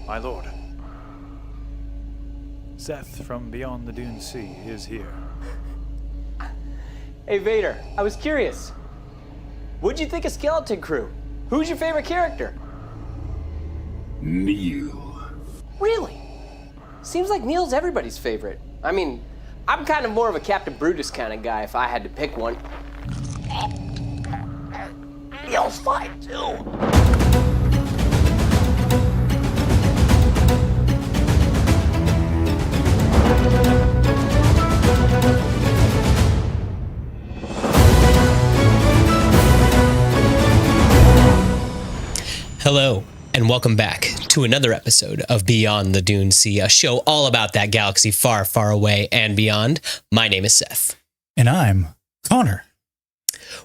My lord. Seth from Beyond the Dune Sea is here. Hey Vader, I was curious. What'd you think of Skeleton Crew? Who's your favorite character? Neil. Really? Seems like Neil's everybody's favorite. I mean, I'm kind of more of a Captain Brutus kind of guy if I had to pick one. Neil's fine too. Hello, and welcome back to another episode of Beyond the Dune Sea, a show all about that galaxy far, far away and beyond. My name is Seth. And I'm Konnor.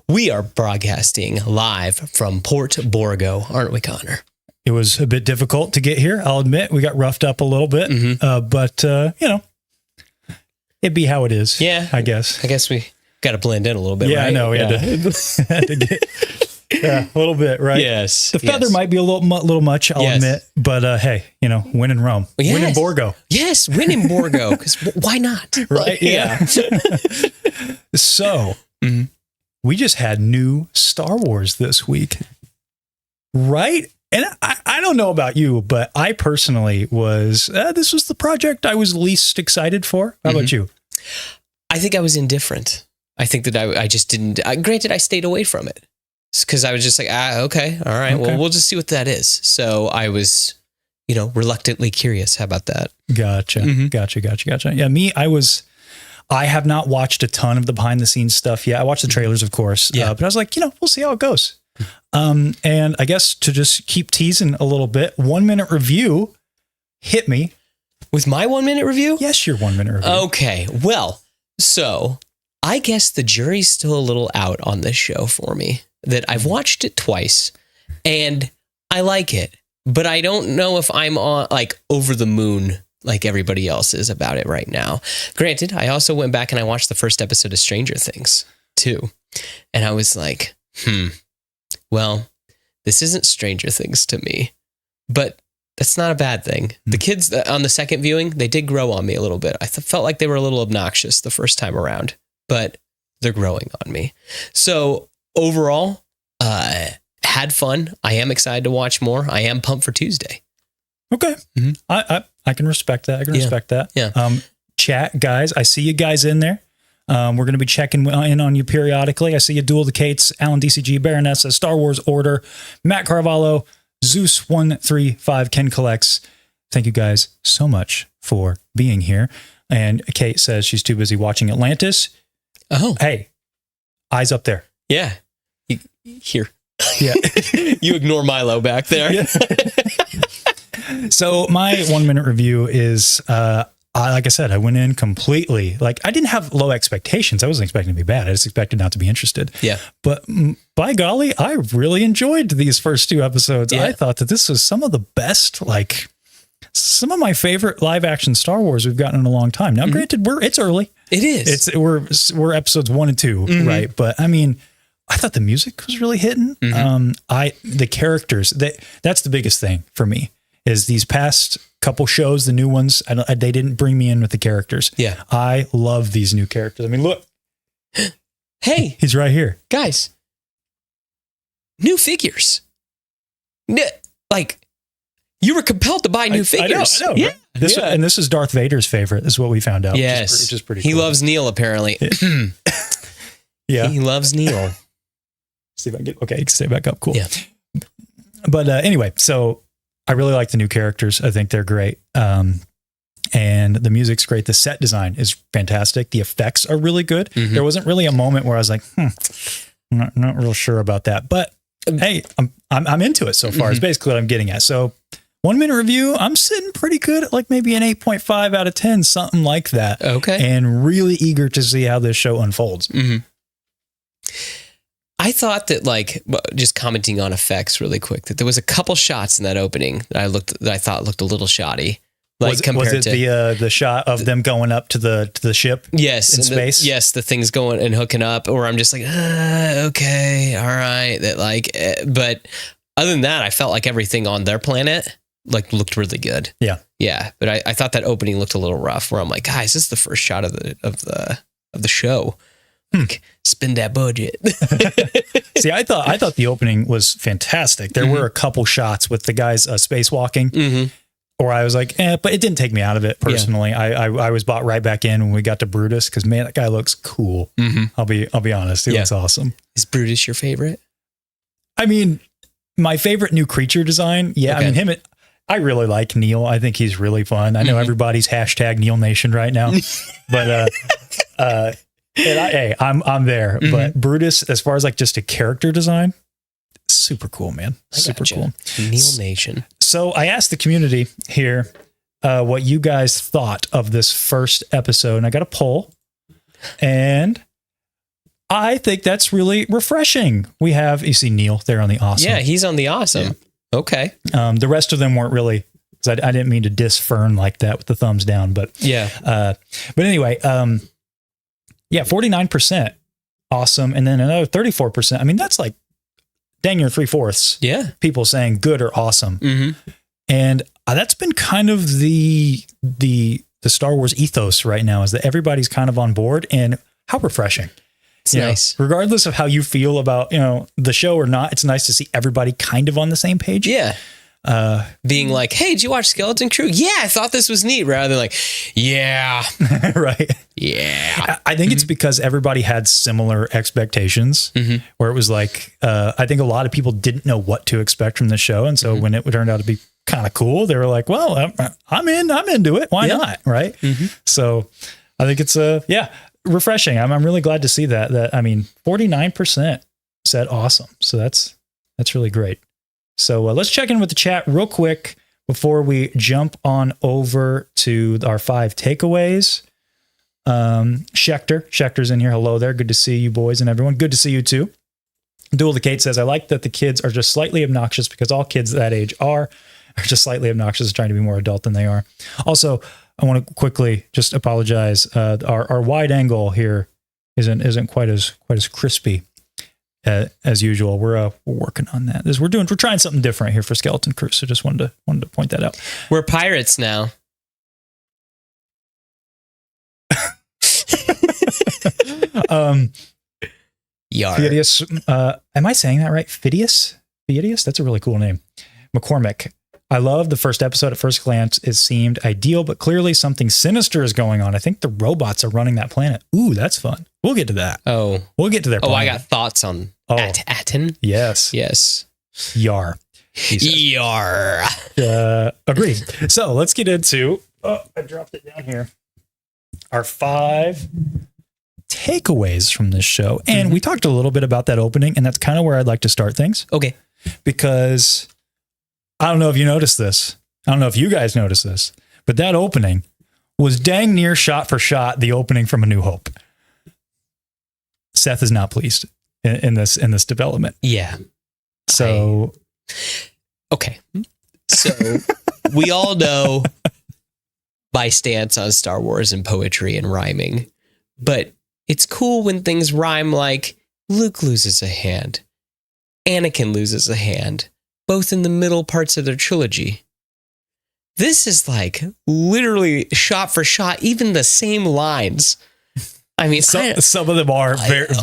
We are broadcasting live from Port Borgo, aren't we, Konnor? It was a bit difficult to get here, I'll admit. We got roughed up a little bit, but, you know, it'd be how it is, I guess. I guess we got to blend in a little bit, right? I know. We had to get... Yeah, a little bit, right? Yes. The feather might be a little much, I'll admit. But hey, you know, win in Rome. Yes. Win in Borgo. Yes, win in Borgo. Because why not? Right? Yeah. So, we just had new Star Wars this week. Right? And I don't know about you, but I personally was, this was the project I was least excited for. How about you? I think I was indifferent. I think that I just didn't, granted, I stayed away from it. Because I was just like, okay, all right, well, we'll just see what that is. So I was, you know, reluctantly curious. How about that? Gotcha. Yeah, I have not watched a ton of the behind the scenes stuff yet. I watched the trailers, of course, but I was like, you know, we'll see how it goes. And I guess to just keep teasing a little bit, 1 minute review hit me. With my 1 minute review? Yes, your 1 minute review. Okay, well, so I guess the jury's still a little out on this show for me. That I've watched it twice and I like it, but I don't know if I'm on like over the moon like everybody else is about it right now. Granted, I also went back and I watched the first episode of Stranger Things too. And I was like, well, this isn't Stranger Things to me, but that's not a bad thing. The kids on the second viewing, they did grow on me a little bit. I felt like they were a little obnoxious the first time around, but they're growing on me. So overall, had fun. I am excited to watch more. I am pumped for Tuesday. Okay. I can respect that. Respect that. Yeah. Chat, guys. I see you guys in there. We're going to be checking in on you periodically. I see you, Duel the Cates, Alan DCG, Baronessa, Star Wars Order, Matt Carvalho, Zeus135, Ken Collects. Thank you guys so much for being here. And Kate says she's too busy watching Atlantis. Oh. Hey, eyes up there. Yeah. Here. Yeah. You ignore Milo back there. Yeah. So my 1 minute review is, like I said, I went in completely, like I didn't have low expectations. I wasn't expecting to be bad. I just expected not to be interested. Yeah. But by golly, I really enjoyed these first two episodes. Yeah. I thought that this was some of the best, like some of my favorite live action Star Wars we've gotten in a long time. Now, granted, it's early. It is. We're episodes 1 and 2, right? But I mean, I thought the music was really hitting. The characters, that's the biggest thing for me is these past couple shows, the new ones, they didn't bring me in with the characters. Yeah. I love these new characters. I mean, look. Hey. He's right here. Guys. New figures. Like, you were compelled to buy new figures. I know. Yeah. And this is Darth Vader's favorite. This is what we found out. Yes. Which is pretty cool. He loves Neil, apparently. Yeah. He loves Neil. See if I can get, okay, you can stay back up. Cool. Yeah. But anyway, so I really like the new characters. I think they're great. And the music's great. The set design is fantastic. The effects are really good. There wasn't really a moment where I was like, I'm not real sure about that. But hey, I'm into it so far. Is basically what I'm getting at. So 1 minute review, I'm sitting pretty good at like maybe an 8.5 out of 10, something like that. Okay. And really eager to see how this show unfolds. I thought that, like, just commenting on effects really quick, that there was a couple shots in that opening that I thought looked a little shoddy. Like, was it the shot of them going up to the ship? Yes, in space. Yes, the things going and hooking up. Or I'm just like, okay, all right. That but other than that, I felt like everything on their planet looked really good. Yeah. Yeah. But I thought that opening looked a little rough where I'm like, guys, this is the first shot of the show. Like, spend that budget. See, I thought the opening was fantastic. There were a couple shots with the guys spacewalking, or I was like, but it didn't take me out of it personally. Yeah. I was bought right back in when we got to Brutus because man, that guy looks cool. I'll be honest, he looks awesome. Is Brutus your favorite? I mean, my favorite new creature design. Yeah, okay. I mean I really like Neil. I think he's really fun. I know everybody's hashtag Neil Nation right now, but I'm there. But Brutus, as far as like just a character design, super cool, man. Super cool. Neil Nation. So I asked the community here what you guys thought of this first episode, and I got a poll, and I think that's really refreshing. You see Neil there on the awesome. Yeah, he's on the awesome. Yeah. Okay. The rest of them weren't really, because I didn't mean to diss Fern like that with the thumbs down, but yeah. But anyway, 49% awesome, and then another 34%. I mean, that's like dang near 3/4. Yeah, people saying good or awesome, and that's been kind of the Star Wars ethos right now, is that everybody's kind of on board, and how refreshing. It's nice. Regardless of how you feel about, the show or not, it's nice to see everybody kind of on the same page. Yeah. Being like, hey, did you watch Skeleton Crew? Yeah, I thought this was neat. Rather than like, yeah. Right. Yeah. I think it's because everybody had similar expectations where it was like, I think a lot of people didn't know what to expect from the show. And so when it turned out to be kind of cool, they were like, well, I'm into it. Why not? Right. So I think it's refreshing. I'm really glad to see that I mean, 49% said awesome. So that's really great. So let's check in with the chat real quick before we jump on over to our 5 takeaways. Schecter's in here. Hello there. Good to see you boys and everyone. Good to see you too. Duel the Kate says, I like that the kids are just slightly obnoxious because all kids that age are just slightly obnoxious, trying to be more adult than they are. Also, I want to quickly just apologize. Our wide angle here isn't quite as crispy as usual. We're working on that. We're trying something different here for Skeleton Crew. So just wanted to point that out. We're pirates now. Yar. Phidias, am I saying that right? Phidias? That's a really cool name. McCormick. I love the first episode. At first glance, it seemed ideal, but clearly something sinister is going on. I think the robots are running that planet. Ooh, that's fun. We'll get to that. Oh. We'll get to their planet. I got thoughts on At Attin. Yes. Yar. Yar. Agreed. So let's get into, I dropped it down here, our 5 takeaways from this show. And we talked a little bit about that opening, and that's kind of where I'd like to start things. Okay. Because I don't know if you noticed this. I don't know if you guys noticed this, but that opening was dang near shot for shot the opening from A New Hope. Seth is not pleased in this development. Yeah. So, okay. So we all know my stance on Star Wars and poetry and rhyming, but it's cool when things rhyme, like Luke loses a hand, Anakin loses a hand, both in the middle parts of their trilogy. This is like literally shot for shot, even the same lines. I mean, some of them are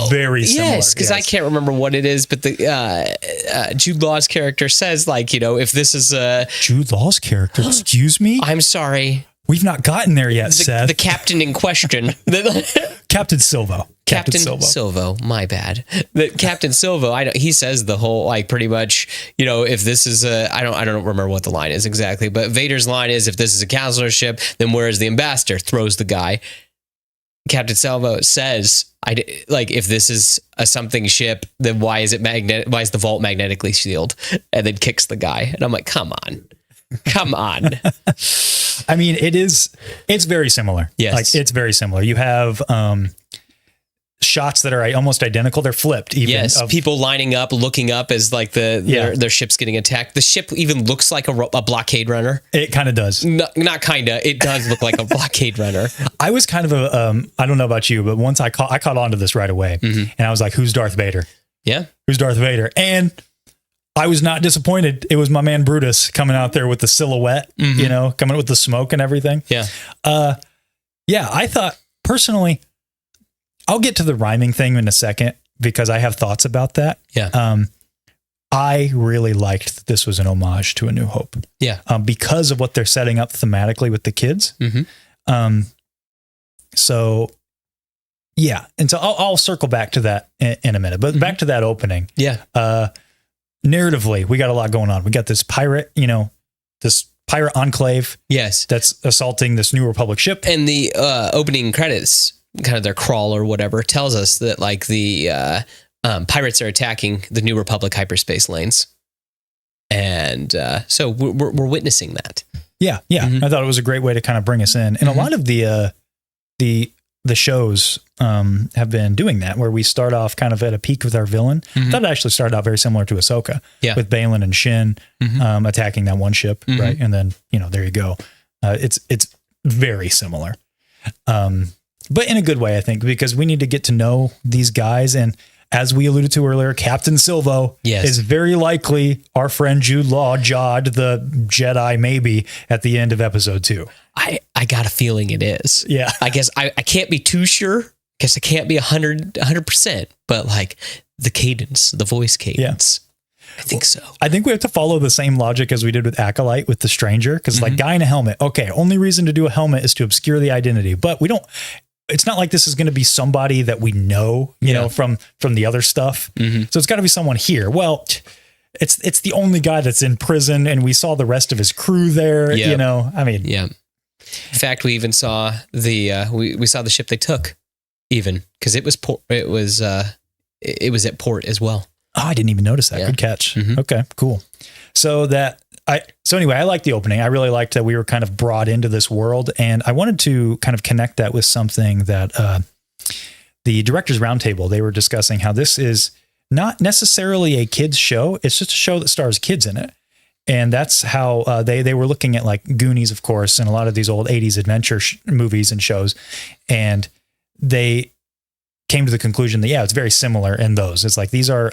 very similar. Yes, because I can't remember what it is, but the Jude Law's character says, like, if this is a Jude Law's character, excuse me, I'm sorry, we've not gotten there yet, Seth. The captain in question, Captain Silvo. Captain Silvo, my bad. But Captain Silvo, he says the whole, like, pretty much, if this is I don't remember what the line is exactly, but Vader's line is, if this is a counselor ship, then where is the ambassador? Throws the guy. Captain Silvo says, if this is a something ship, then why is the vault magnetically sealed? And then kicks the guy. And I'm like, come on. I mean, it's very similar. Yes. Like, it's very similar. You have shots that are almost identical. They're flipped. Even yes, people lining up, looking up as like their ship's getting attacked. The ship even looks like a blockade runner. It kind of does. Not kind of. It does look like a blockade runner. I was kind of I don't know about you, but once I caught on to this right away, and I was like, "Who's Darth Vader?" Yeah, who's Darth Vader? And I was not disappointed. It was my man Brutus coming out there with the silhouette, coming with the smoke and everything. Yeah. I thought personally, I'll get to the rhyming thing in a second because I have thoughts about that. Yeah. I really liked that this was an homage to A New Hope. Yeah. Because of what they're setting up thematically with the kids. Mm-hmm. So yeah. And so I'll circle back to that in a minute, but back to that opening. Yeah. Narratively, we got a lot going on. We got this pirate, this pirate enclave. Yes. That's assaulting this New Republic ship. And the opening credits, kind of their crawl or whatever, tells us that like the pirates are attacking the New Republic hyperspace lanes. And so we're witnessing that. Yeah. Yeah. Mm-hmm. I thought it was a great way to kind of bring us in. And a lot of the shows have been doing that, where we start off kind of at a peak with our villain. I thought it actually started out very similar to Ahsoka, with Balin and Shin attacking that one ship, right? And then, there you go. It's very similar, but in a good way, I think, because we need to get to know these guys. And as we alluded to earlier, Captain Silvo is very likely our friend Jude Law, Jod, the Jedi, maybe at the end of episode 2. I got a feeling it is. Yeah. I guess I can't be too sure. I guess I can't be 100%, but like the cadence, the voice cadence. I think so. I think we have to follow the same logic as we did with Acolyte with the Stranger. Cause like guy in a helmet. Okay. Only reason to do a helmet is to obscure the identity, but it's not like this is going to be somebody that we know, from the other stuff. So it's got to be someone here. Well, it's the only guy that's in prison, and we saw the rest of his crew there, I mean, yeah. In fact, we even saw we saw the ship they took, even because it was at port as well. Oh, I didn't even notice that. Yeah. Good catch. Okay, cool. So anyway, I liked the opening. I really liked that we were kind of brought into this world, and I wanted to kind of connect that with something that the Directors Roundtable, they were discussing how this is not necessarily a kids show. It's just a show that stars kids in it. And that's how they were looking at like Goonies, of course, and a lot of these old 80s adventure movies and shows. And they came to the conclusion that, yeah, it's very similar in those. It's like, these are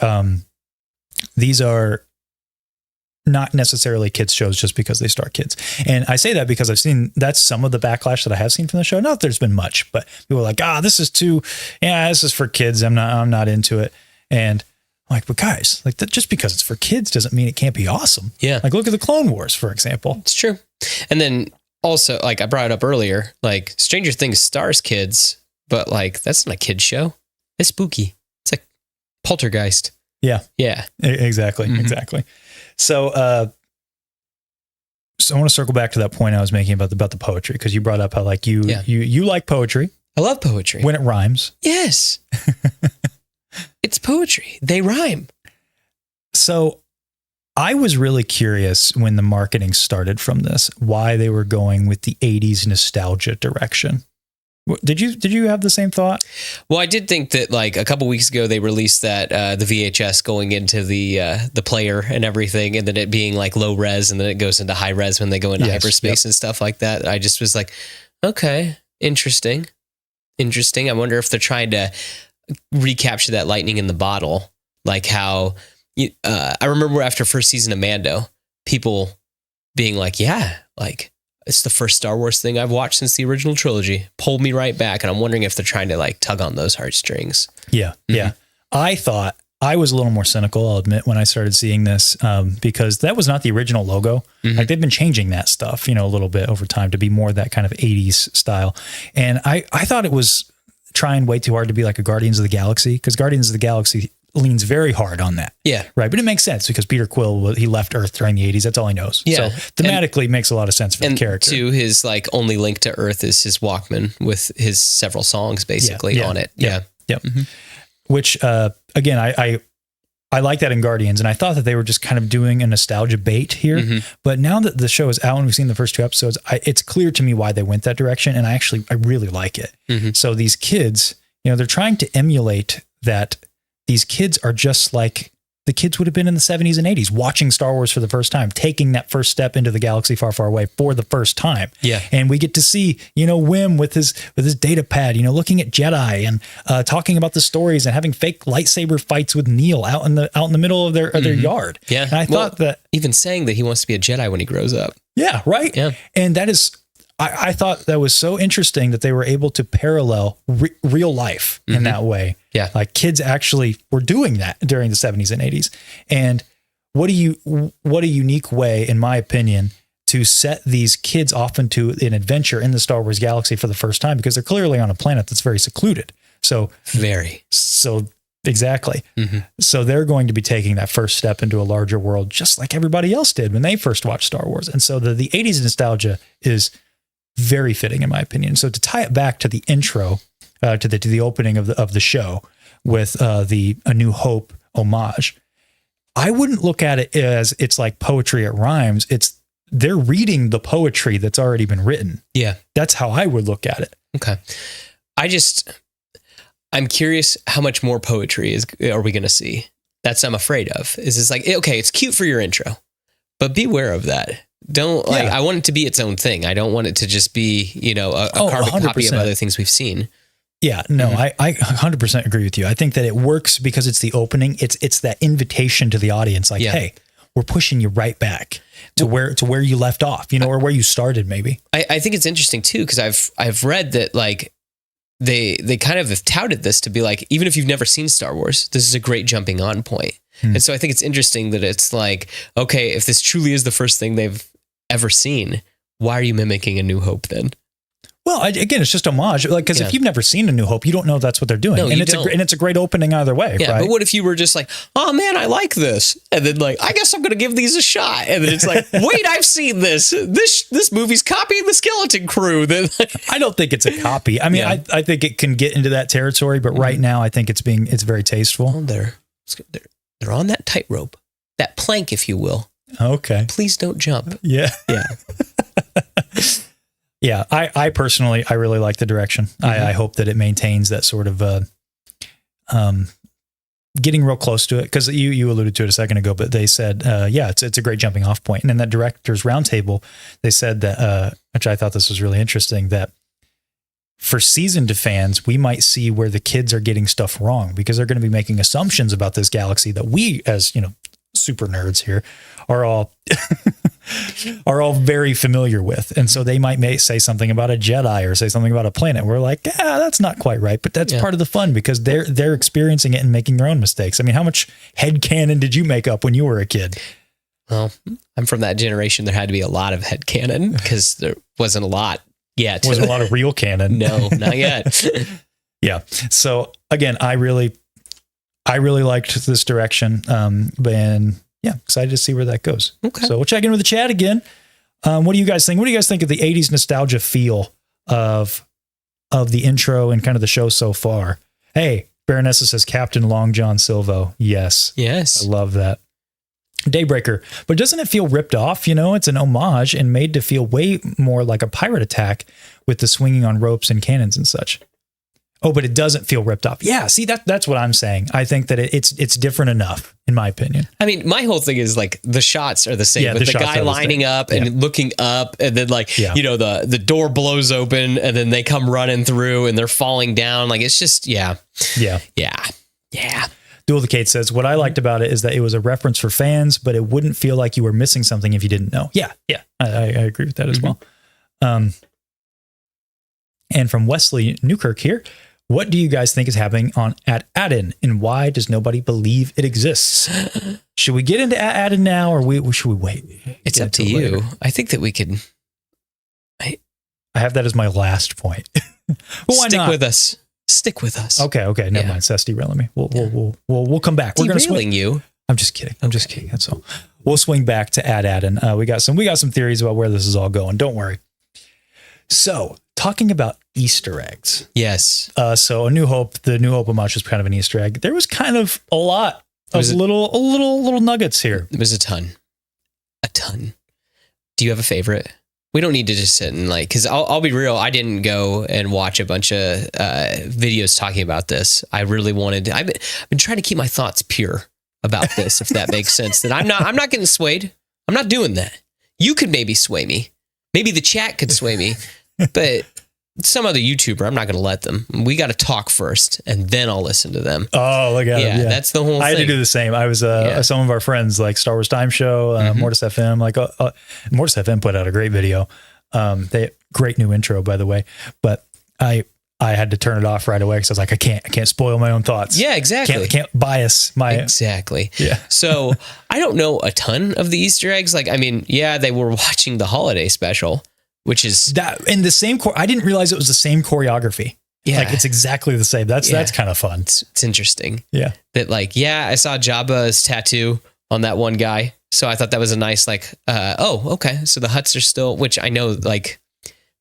not necessarily kids shows just because they star kids. And I say that because that's some of the backlash that I have seen from the show. Not that there's been much, but people are like, this is for kids. I'm not into it. And I'm like, but guys, like that, just because it's for kids doesn't mean it can't be awesome. Yeah. Like look at the Clone Wars, for example. It's true. And then also, like I brought it up earlier, like Stranger Things stars kids, but like that's not a kid's show. It's spooky. It's like Poltergeist. Yeah. Yeah. Exactly. Exactly. So I want to circle back to that point I was making about the poetry, because you brought up how like you like poetry. I love poetry. When it rhymes. Yes. It's poetry. They rhyme. So I was really curious when the marketing started from this, why they were going with the 80s nostalgia direction. Did you have the same thought? Well, I did think that like a couple weeks ago they released that the VHS going into the player and everything, and then it being like low res, and then it goes into high res when they go into hyperspace and stuff like that. I just was like, okay, interesting. I wonder if they're trying to recapture that lightning in the bottle, like how I remember after first season of Mando, people being like, yeah, like it's the first Star Wars thing I've watched since the original trilogy. Pulled me right back. And I'm wondering if they're trying to like tug on those heartstrings. Yeah. Yeah. I thought I was a little more cynical, I'll admit, when I started seeing this, because that was not the original logo. Like they've been changing that stuff, a little bit over time to be more that kind of 80s style. And I thought it was trying way too hard to be like a Guardians of the Galaxy, because Guardians of the Galaxy leans very hard on that. Yeah. Right. But it makes sense because Peter Quill, he left Earth during the 80s. That's all he knows. Yeah. So thematically it makes a lot of sense for the character. And his like only link to Earth is his Walkman with his several songs basically on it. Yeah. Which, again, I like that in Guardians, and I thought that they were just kind of doing a nostalgia bait here. But now that the show is out and we've seen the first 2 episodes, it's clear to me why they went that direction, and I really like it. So these kids, they're trying to emulate that. These kids are just like the kids would have been in the 70s and 80s watching Star Wars for the first time, taking that first step into the galaxy far, far away for the first time. Yeah. And we get to see, Wim with his data pad, looking at Jedi and talking about the stories and having fake lightsaber fights with Neil out in the middle of their yard. Yeah. And I thought that even saying that he wants to be a Jedi when he grows up. Yeah, right. Yeah. And that is, I thought that was so interesting that they were able to parallel real life in that way. Yeah. Like kids actually were doing that during the 70s and 80s. And what a unique way, in my opinion, to set these kids off into an adventure in the Star Wars galaxy for the first time, because they're clearly on a planet that's very secluded. So exactly. So they're going to be taking that first step into a larger world, just like everybody else did when they first watched Star Wars. And so the 80s nostalgia is very fitting, in my opinion. So to tie it back to the intro, to the opening of the show with the A New Hope homage, I wouldn't look at it as it's like poetry, it rhymes. They're reading the poetry that's already been written. Yeah. That's how I would look at it. Okay. I'm curious how much more poetry are we going to see? That's I'm afraid of. It's like, okay, it's cute for your intro, but beware of that. I want it to be its own thing. I don't want it to just be, a carbon 100%. copy of other things we've seen. Yeah, no, I 100% agree with you. I think that it works because it's the opening. It's that invitation to the audience. Like, hey, we're pushing you right back to where you left off, or where you started maybe. I think it's interesting too, because I've read that like they kind of have touted this to be like, even if you've never seen Star Wars, this is a great jumping on point. And so I think it's interesting that it's like, okay, if this truly is the first thing they've ever seen, why are you mimicking A New Hope then? Well, again, it's just homage. Like, because if you've never seen A New Hope, you don't know that's what they're doing. No, and it's a great opening either way. Yeah, right? But what if you were just like, oh man, I like this, and then like, I guess I'm going to give these a shot, and then it's like, wait, I've seen this. This movie's copying the Skeleton Crew. Then I don't think it's a copy. I mean, I think it can get into that territory, but right now, I think it's very tasteful. Oh, they're on that tightrope, that plank, if you will. Okay. Please don't jump. Yeah. Yeah. Yeah. I personally, I really like the direction. I hope that it maintains that sort of, getting real close to it. Because you alluded to it a second ago, but they said, it's a great jumping off point. And in that director's roundtable, they said that, which I thought this was really interesting, that for seasoned fans, we might see where the kids are getting stuff wrong, because they're going to be making assumptions about this galaxy that we, as super nerds here, are all very familiar with. And so they might say something about a Jedi or say something about a planet. We're like, that's not quite right. But that's part of the fun, because they're experiencing it and making their own mistakes. I mean, how much headcanon did you make up when you were a kid? Well, I'm from that generation. There had to be a lot of headcanon, because there wasn't a lot yet. Wasn't a lot of real canon. No, not yet. Yeah. So again, I really liked this direction. And excited to see where that goes. Okay. So we'll check in with the chat again. What do you guys think? What do you guys think of the 80s nostalgia feel of the intro and kind of the show so far? Hey, Baronessa says Captain Long John Silvo. Yes. I love that. Daybreaker. But doesn't it feel ripped off? It's an homage and made to feel way more like a pirate attack with the swinging on ropes and cannons and such. Oh, but it doesn't feel ripped off. Yeah, see, that's what I'm saying. I think that it's different enough, in my opinion. I mean, my whole thing is like the shots are the same, but the guy lining up and looking up, and then like, the door blows open and then they come running through and they're falling down. Like, it's just, Yeah. Dualicate says, what I liked about it is that it was a reference for fans, but it wouldn't feel like you were missing something if you didn't know. Yeah. I agree with that as well. And from Wesley Newkirk here, what do you guys think is happening at Attin, and why does nobody believe it exists? Should we get into At Attin now, or should we wait? It's up to you. Later? I think that we could. I have that as my last point. Stick with us. Okay. Never mind. Seth's derailing me. We'll come back. We're going to swing you. I'm just kidding. That's all. We'll swing back to At Attin. We got some theories about where this is all going. Don't worry. So, talking about Easter eggs. Yes. So the New Hope homage was kind of an Easter egg. There was kind of a lot of little nuggets here. There was a ton. Do you have a favorite? We don't need to just sit and because I'll be real. I didn't go and watch a bunch of videos talking about this. I really wanted to. I've been trying to keep my thoughts pure about this, if that makes sense. That I'm not getting swayed. I'm not doing that. You could maybe sway me. Maybe the chat could sway me, but some other YouTuber, I'm not going to let them. We got to talk first, and then I'll listen to them. Oh, look at it. Yeah, that's the whole thing. I had to do the same. I was some of our friends like Star Wars Time Show, Mortis FM. Like Mortis FM put out a great video. They great new intro, by the way. But I had to turn it off right away because I was like, I can't spoil my own thoughts. Yeah, exactly. Can't bias my exactly. Yeah. So I don't know a ton of the Easter eggs. Like, I mean, yeah, they were watching the holiday special, which is that in the same. I didn't realize it was the same choreography. Yeah, like it's exactly the same. That's kind of fun. It's interesting. Yeah. That like, yeah, I saw Jabba's tattoo on that one guy, so I thought that was a nice like. Oh, okay. So the huts are still, which I know like.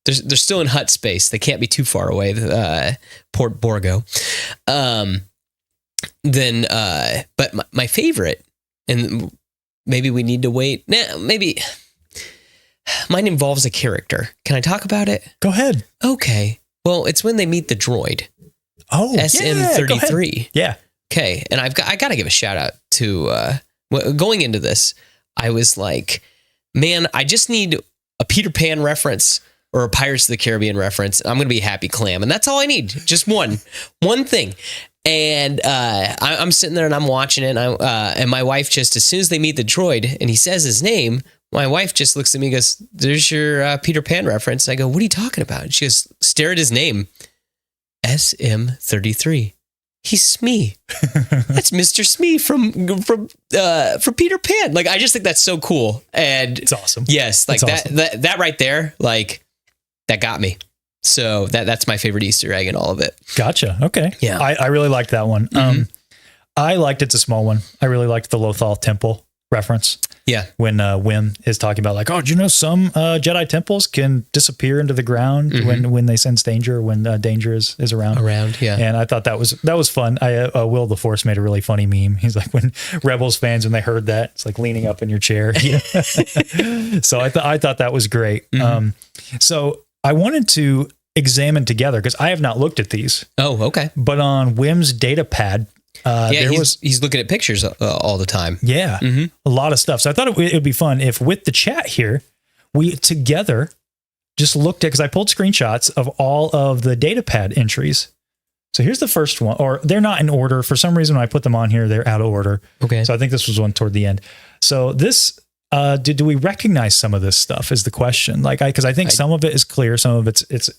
They're still in hut space. They can't be too far away. Port Borgo. But my favorite, and maybe we need to wait. Nah, maybe mine involves a character. Can I talk about it? Go ahead. Okay. Well, it's when they meet the droid. Oh, SM-33. Yeah. Okay. And I got to give a shout out to going into this. I was like, man, I just need a Peter Pan reference. Or a Pirates of the Caribbean reference. I'm going to be Happy Clam. And that's all I need. Just one thing. And I'm sitting there and I'm watching it. And my wife just, as soon as they meet the droid and he says his name, my wife just looks at me and goes, there's your Peter Pan reference. I go, what are you talking about? And she goes, stare at his name. SM-33. He's Smee. That's Mr. Smee from Peter Pan. Like, I just think that's so cool. And it's awesome. Yes. Like awesome. that right there, like, that got me. So that's my favorite Easter egg in all of it. Gotcha. Okay. Yeah. I really liked that one. I liked it's a small one. I really liked the Lothal Temple reference. Yeah. When Wim is talking about like, oh, do you know some Jedi temples can disappear into the ground when they sense danger, when danger is around. Yeah. And I thought that was fun. Will the Force made a really funny meme. He's like, when Rebels fans, when they heard that, it's like leaning up in your chair. So I thought that was great. So I wanted to examine together because I have not looked at these. Oh, okay. But on Wim's data pad, he's looking at pictures all the time. Yeah, a lot of stuff. So I thought it would be fun if with the chat here, we together just looked at, because I pulled screenshots of all of the data pad entries. So here's the first one, or they're not in order. For some reason, when I put them on here, they're out of order. Okay. So I think this was one toward the end. So this, do we recognize some of this stuff is the question. Like, because I think some of it is clear. Some of it's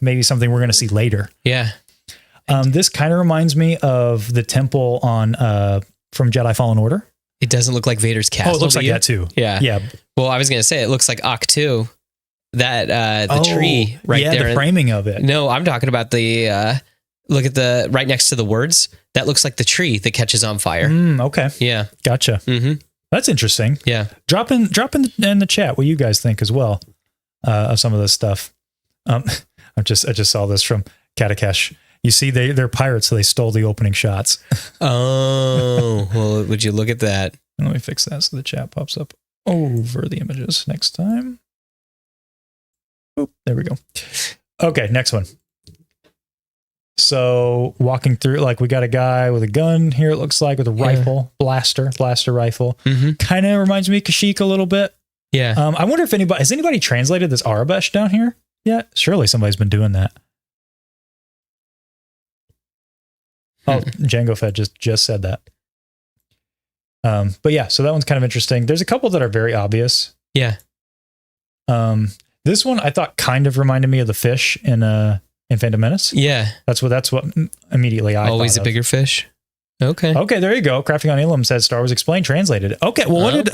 maybe something we're going to see later. Yeah. This kind of reminds me of the temple on from Jedi Fallen Order. It doesn't look like Vader's castle. Oh, it looks like that too. Yeah. Yeah. Well, I was going to say, it looks like Octu, that the tree right there. Yeah, the framing of it. No, I'm talking about the, look at the, right next to the words. That looks like the tree that catches on fire. Okay. Yeah. Gotcha. That's interesting. Yeah. Drop in the chat what you guys think as well of some of this stuff. I just saw this from Katakesh. You see, they're pirates, so they stole the opening shots. Oh, well, would you look at that? Let me fix that so the chat pops up over the images next time. Oop, there we go. Okay, next one. So walking through, like we got a guy with a gun here, it looks like, with a rifle, blaster rifle. Kind of reminds me of Kashyyyk a little bit. Yeah. I wonder if has anybody translated this Arabesh down here yet? Surely somebody's been doing that. Oh, Django Fed just said that. But yeah, so that one's kind of interesting. There's a couple that are very obvious. Yeah. This one I thought kind of reminded me of the fish in Phantom Menace. Yeah. That's what immediately I always thought a bigger fish. Okay. Okay, there you go. Crafting on Elam says Star Wars Explained translated. Okay, well, what did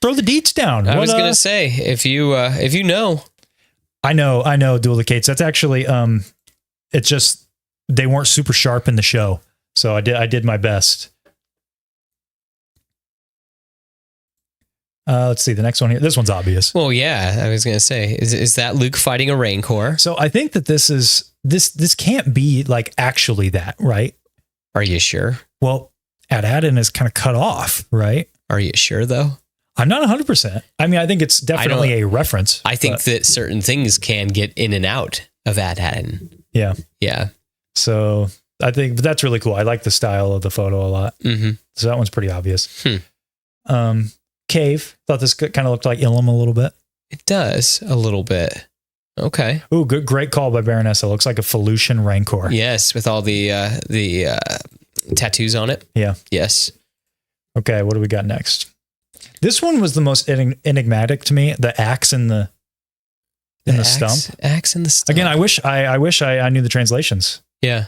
throw the deets down? I was gonna say, if you know. I know, Dualicates. That's actually it's just they weren't super sharp in the show. So I did my best. Let's see the next one here. This one's obvious. Well, yeah, I was going to say, is that Luke fighting a Rancor? So I think that this can't be like actually that, right? Are you sure? Well, At Attin is kind of cut off, right? Are you sure though? I'm not 100%. I mean, I think it's definitely a reference. I think that certain things can get in and out of At Attin. Yeah. Yeah. So but that's really cool. I like the style of the photo a lot. Mm-hmm. So that one's pretty obvious. Cave. Thought this kind of looked like Ilum a little bit. It does a little bit. Okay. Ooh, great call by Baronessa. Looks like a Felucian Rancor. Yes, with all the tattoos on it. Yeah. Yes. Okay, what do we got next? This one was the most enigmatic to me. The axe in the stump. Axe in the stump. Again, I wish I knew the translations. Yeah.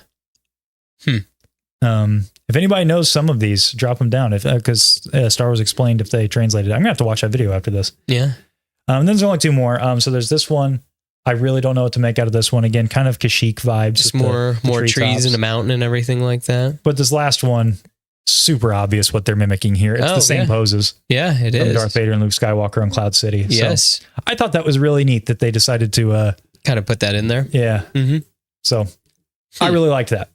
If anybody knows some of these, drop them down. Because Star Wars Explained, if they translated it, I'm gonna have to watch that video after this. Yeah. And then there's only two more. So there's this one. I really don't know what to make out of this one. Again, kind of Kashyyyk vibes. Just more trees and a mountain and everything like that. But this last one, super obvious what they're mimicking here. It's the same poses. Yeah, it is. Darth Vader and Luke Skywalker on Cloud City. Yes. So I thought that was really neat that they decided to kind of put that in there. Yeah. Mm-hmm. So I really liked that.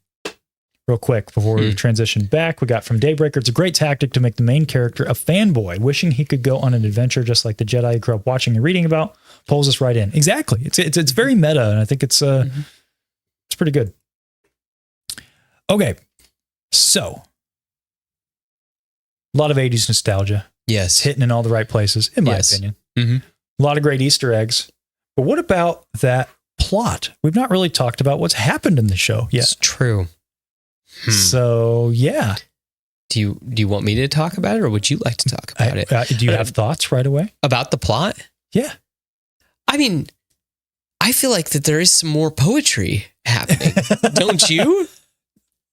Real quick before we transition back, we got from Daybreaker. It's a great tactic to make the main character a fanboy, wishing he could go on an adventure just like the Jedi he grew up watching and reading about. Pulls us right in. Exactly. It's very meta, and I think it's pretty good. Okay, so a lot of 80s nostalgia. Yes, hitting in all the right places, in my opinion. Mm-hmm. A lot of great Easter eggs. But what about that plot? We've not really talked about what's happened in the show yet. It's true. So yeah. Do you want me to talk about it, or would you like to talk about it? Do you have thoughts right away about the plot? Yeah. I mean, I feel like that there is some more poetry happening. Don't you?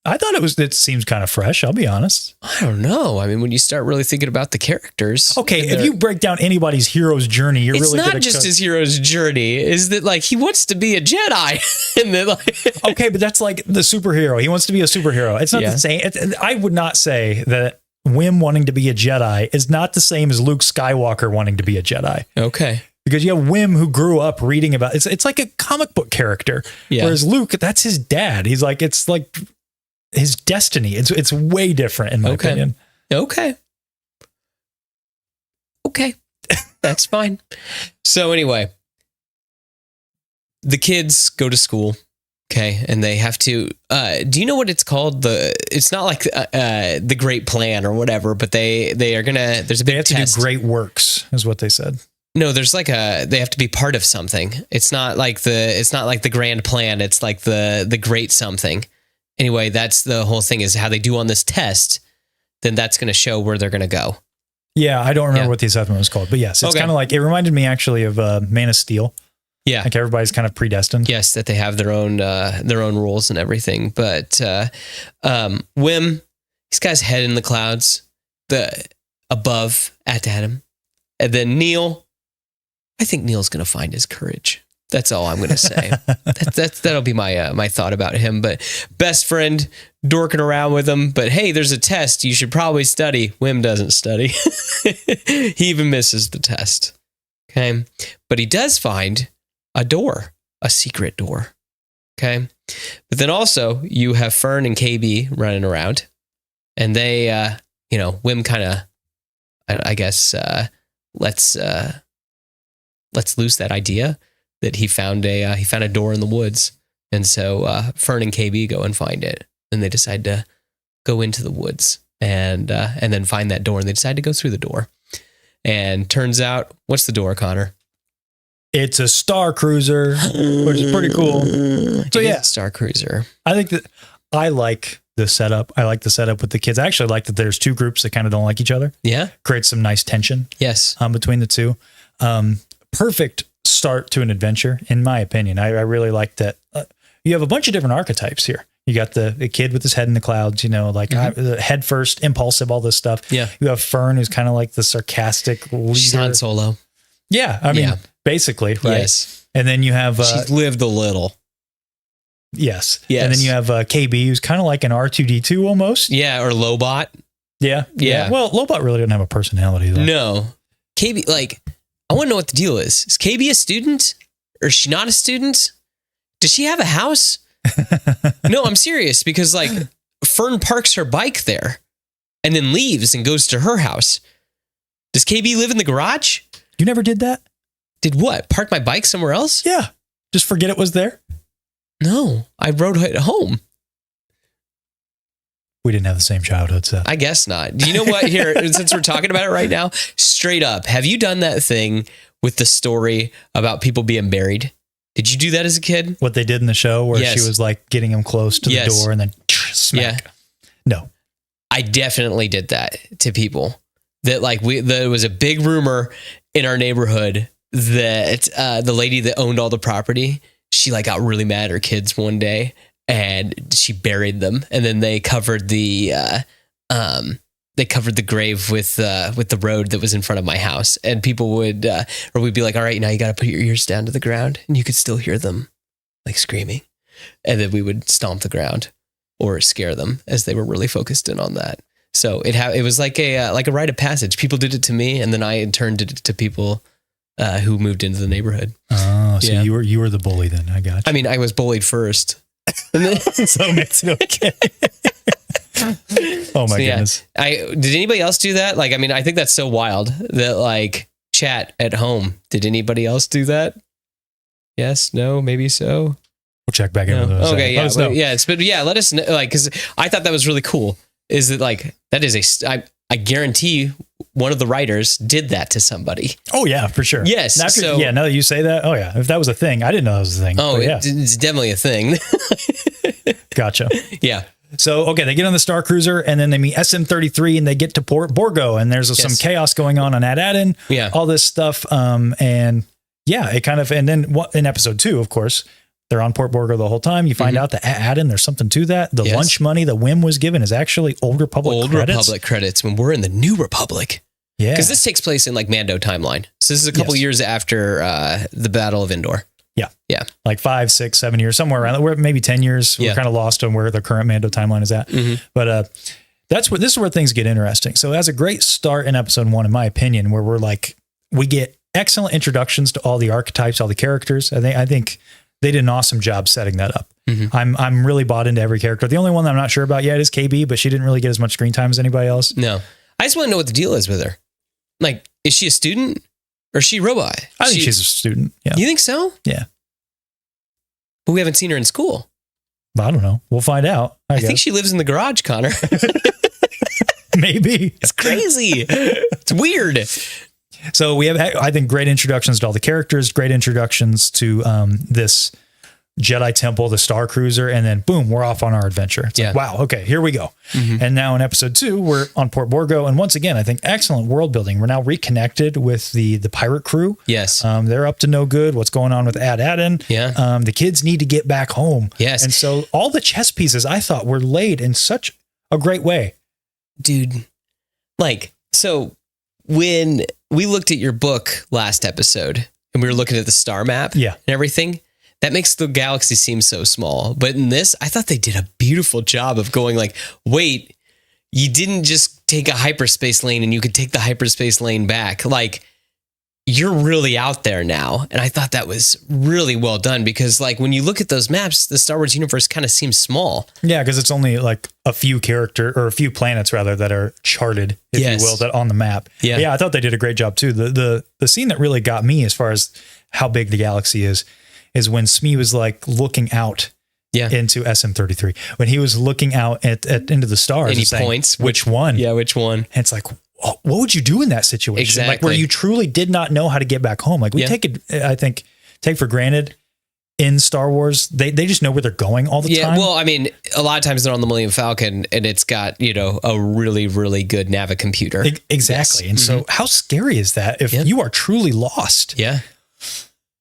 I thought it seems kind of fresh. I'll be honest. I don't know. I mean, when you start really thinking about the characters. Okay. If you break down anybody's hero's journey, you're really it's not just his hero's journey. Is that like, he wants to be a Jedi and then like, okay. But that's like the superhero. He wants to be a superhero. It's not the same. I would not say that Wim wanting to be a Jedi is not the same as Luke Skywalker wanting to be a Jedi. Okay. Because you have Wim who grew up reading about it's like a comic book character. Yeah. Whereas Luke, that's his dad. He's like, it's like his destiny. It's way different in my opinion. Okay. That's fine. So anyway, the kids go to school. Okay. And they have to, do you know what it's called? It's not like the Great Plan or whatever, but they are there's a big test. They have to do great works is what they said. No, there's like they have to be part of something. It's not like the grand plan. It's like the great something. Anyway, that's the whole thing is how they do on this test. Then that's going to show where they're going to go. Yeah. I don't remember what the assessment was called, but yes, it's kind of like, it reminded me actually of Man of Steel. Yeah. Like everybody's kind of predestined. Yes. That they have their own rules and everything. But, Wim, this guy's head in the clouds, above At Attin. And then Neil, I think Neil's going to find his courage. That's all I'm going to say. That'll be my thought about him. But best friend, dorking around with him. But hey, there's a test. You should probably study. Wim doesn't study. He even misses the test. Okay. But he does find a door, a secret door. Okay. But then also you have Fern and KB running around. And they, Wim kind of, I guess, let's loose that idea that he found a door in the woods. And so Fern and KB go and find it. And they decide to go into the woods and then find that door. And they decide to go through the door. And turns out, what's the door, Konnor? It's a Star Cruiser, which is pretty cool. So yeah, Star Cruiser. I think that I like the setup. I like the setup with the kids. I actually like that there's two groups that kind of don't like each other. Yeah. Creates some nice tension. Yes. Between the two. Perfect start to an adventure, in my opinion. I really like that. You have a bunch of different archetypes here. You got the kid with his head in the clouds, head first, impulsive, all this stuff. Yeah. You have Fern, who's kind of like the sarcastic leader. She's Han Solo. Yeah. I mean, basically, right? Yes. And then you have... she's lived a little. Yes. And then you have KB, who's kind of like an R2-D2 almost. Yeah, or Lobot. Yeah. Well, Lobot really doesn't have a personality, though. No. KB, I want to know what the deal is. Is KB a student? Or is she not a student? Does she have a house? No, I'm serious, because Fern parks her bike there and then leaves and goes to her house. Does KB live in the garage? You never did that? Did what? Park my bike somewhere else? Yeah. Just forget it was there? No, I rode it home. We didn't have the same childhood, Seth. I guess not. Do you know what? Here, since we're talking about it right now, straight up, have you done that thing with the story about people being buried? Did you do that as a kid? What they did in the show where Yes. she was like getting him close to the Yes. door and then smack. Yeah. No. I definitely did that to people. That like there was a big rumor in our neighborhood that the lady that owned all the property, she like got really mad at her kids one day and she buried them, and then they covered the grave with the road that was in front of my house, and people would or we'd be like, all right, now you got to put your ears down to the ground, and you could still hear them like screaming, and then we would stomp the ground or scare them as they were really focused in on that. So it was like a rite of passage. People did it to me, and then I in turn did it to people who moved into the neighborhood. Oh, so Yeah. you were the bully then. I got you. I mean, I was bullied first. And then, So it makes it okay. Oh my goodness. did anybody else do that? Like, I mean, I think that's so wild that like chat at home. Did anybody else do that? Yes, no, maybe so. We'll check back in No. with those. Okay, yeah, Let us know. but yeah, let us know. Like, because I thought that was really cool. Is that like that is I guarantee one of the writers did that to somebody. Oh yeah, for sure. Yes, Now, so- now that you say that, oh yeah, if that was a thing, I didn't know that was a thing. Oh, but yeah, it's definitely a thing. gotcha. Yeah. So, okay, they get on the Star Cruiser and then they meet SM-33 and they get to Port Borgo and there's some Yes. chaos going on At Attin. Yeah. All this stuff. And yeah, it kind of, and then in episode 2, of course, they're on Port Borgo the whole time. You find out that At Attin, there's something to that. The Yes. lunch money that Wim was given is actually Old Republic credits. Republic credits when we're in the New Republic. Yeah. Because this takes place in like Mando timeline. So this is a couple Yes. years after the Battle of Endor. Yeah. Yeah. Like 5, 6, 7 years, somewhere around there. Maybe 10 years. Yeah. We're kind of lost on where the current Mando timeline is at. But this is where things get interesting. So as a great start in episode 1, in my opinion, where we get excellent introductions to all the archetypes, all the characters. I think they did an awesome job setting that up. I'm really bought into every character. The only one that I'm not sure about yet is KB, but she didn't really get as much screen time as anybody else. No. I just want to know what the deal is with her. Like, is she a student or is she a robot? I think she's a student. Yeah. You think so? Yeah. But we haven't seen her in school. But I don't know. We'll find out. I think she lives in the garage, Konnor. maybe. It's crazy. It's weird. So we have, I think, great introductions to all the characters, great introductions to this Jedi Temple, the Star Cruiser, and then boom, we're off on our adventure. It's like, wow, okay, here we go. And now in episode 2, we're on Port Borgo, and once again, I think excellent world building. We're now reconnected with the pirate crew. Yes. They're up to no good. What's going on with At Attin? Yeah. The kids need to get back home. Yes. And so all the chess pieces I thought were laid in such a great way. Dude, like, so when we looked at your book last episode and we were looking at the star map Yeah. and everything, that makes the galaxy seem so small. But in this, I thought they did a beautiful job of going like, wait, you didn't just take a hyperspace lane and you could take the hyperspace lane back. Like, you're really out there now. And I thought that was really well done because like when you look at those maps, the Star Wars universe kind of seems small. Yeah, because it's only like a few planets rather that are charted, if Yes. you will, that on the map. Yeah. But yeah, I thought they did a great job too. The scene that really got me as far as how big the galaxy is when Smee was like looking out into SM-33. When he was looking out at into the stars. And he saying, points. which one? Yeah, which one? And it's like, what would you do in that situation? Exactly. Like where you truly did not know how to get back home. Like we take for granted in Star Wars, they just know where they're going all the time. Yeah, well, I mean, a lot of times they're on the Millennium Falcon and it's got, a really, really good Navicomputer. Exactly. Yes. And so how scary is that if you are truly lost? Yeah.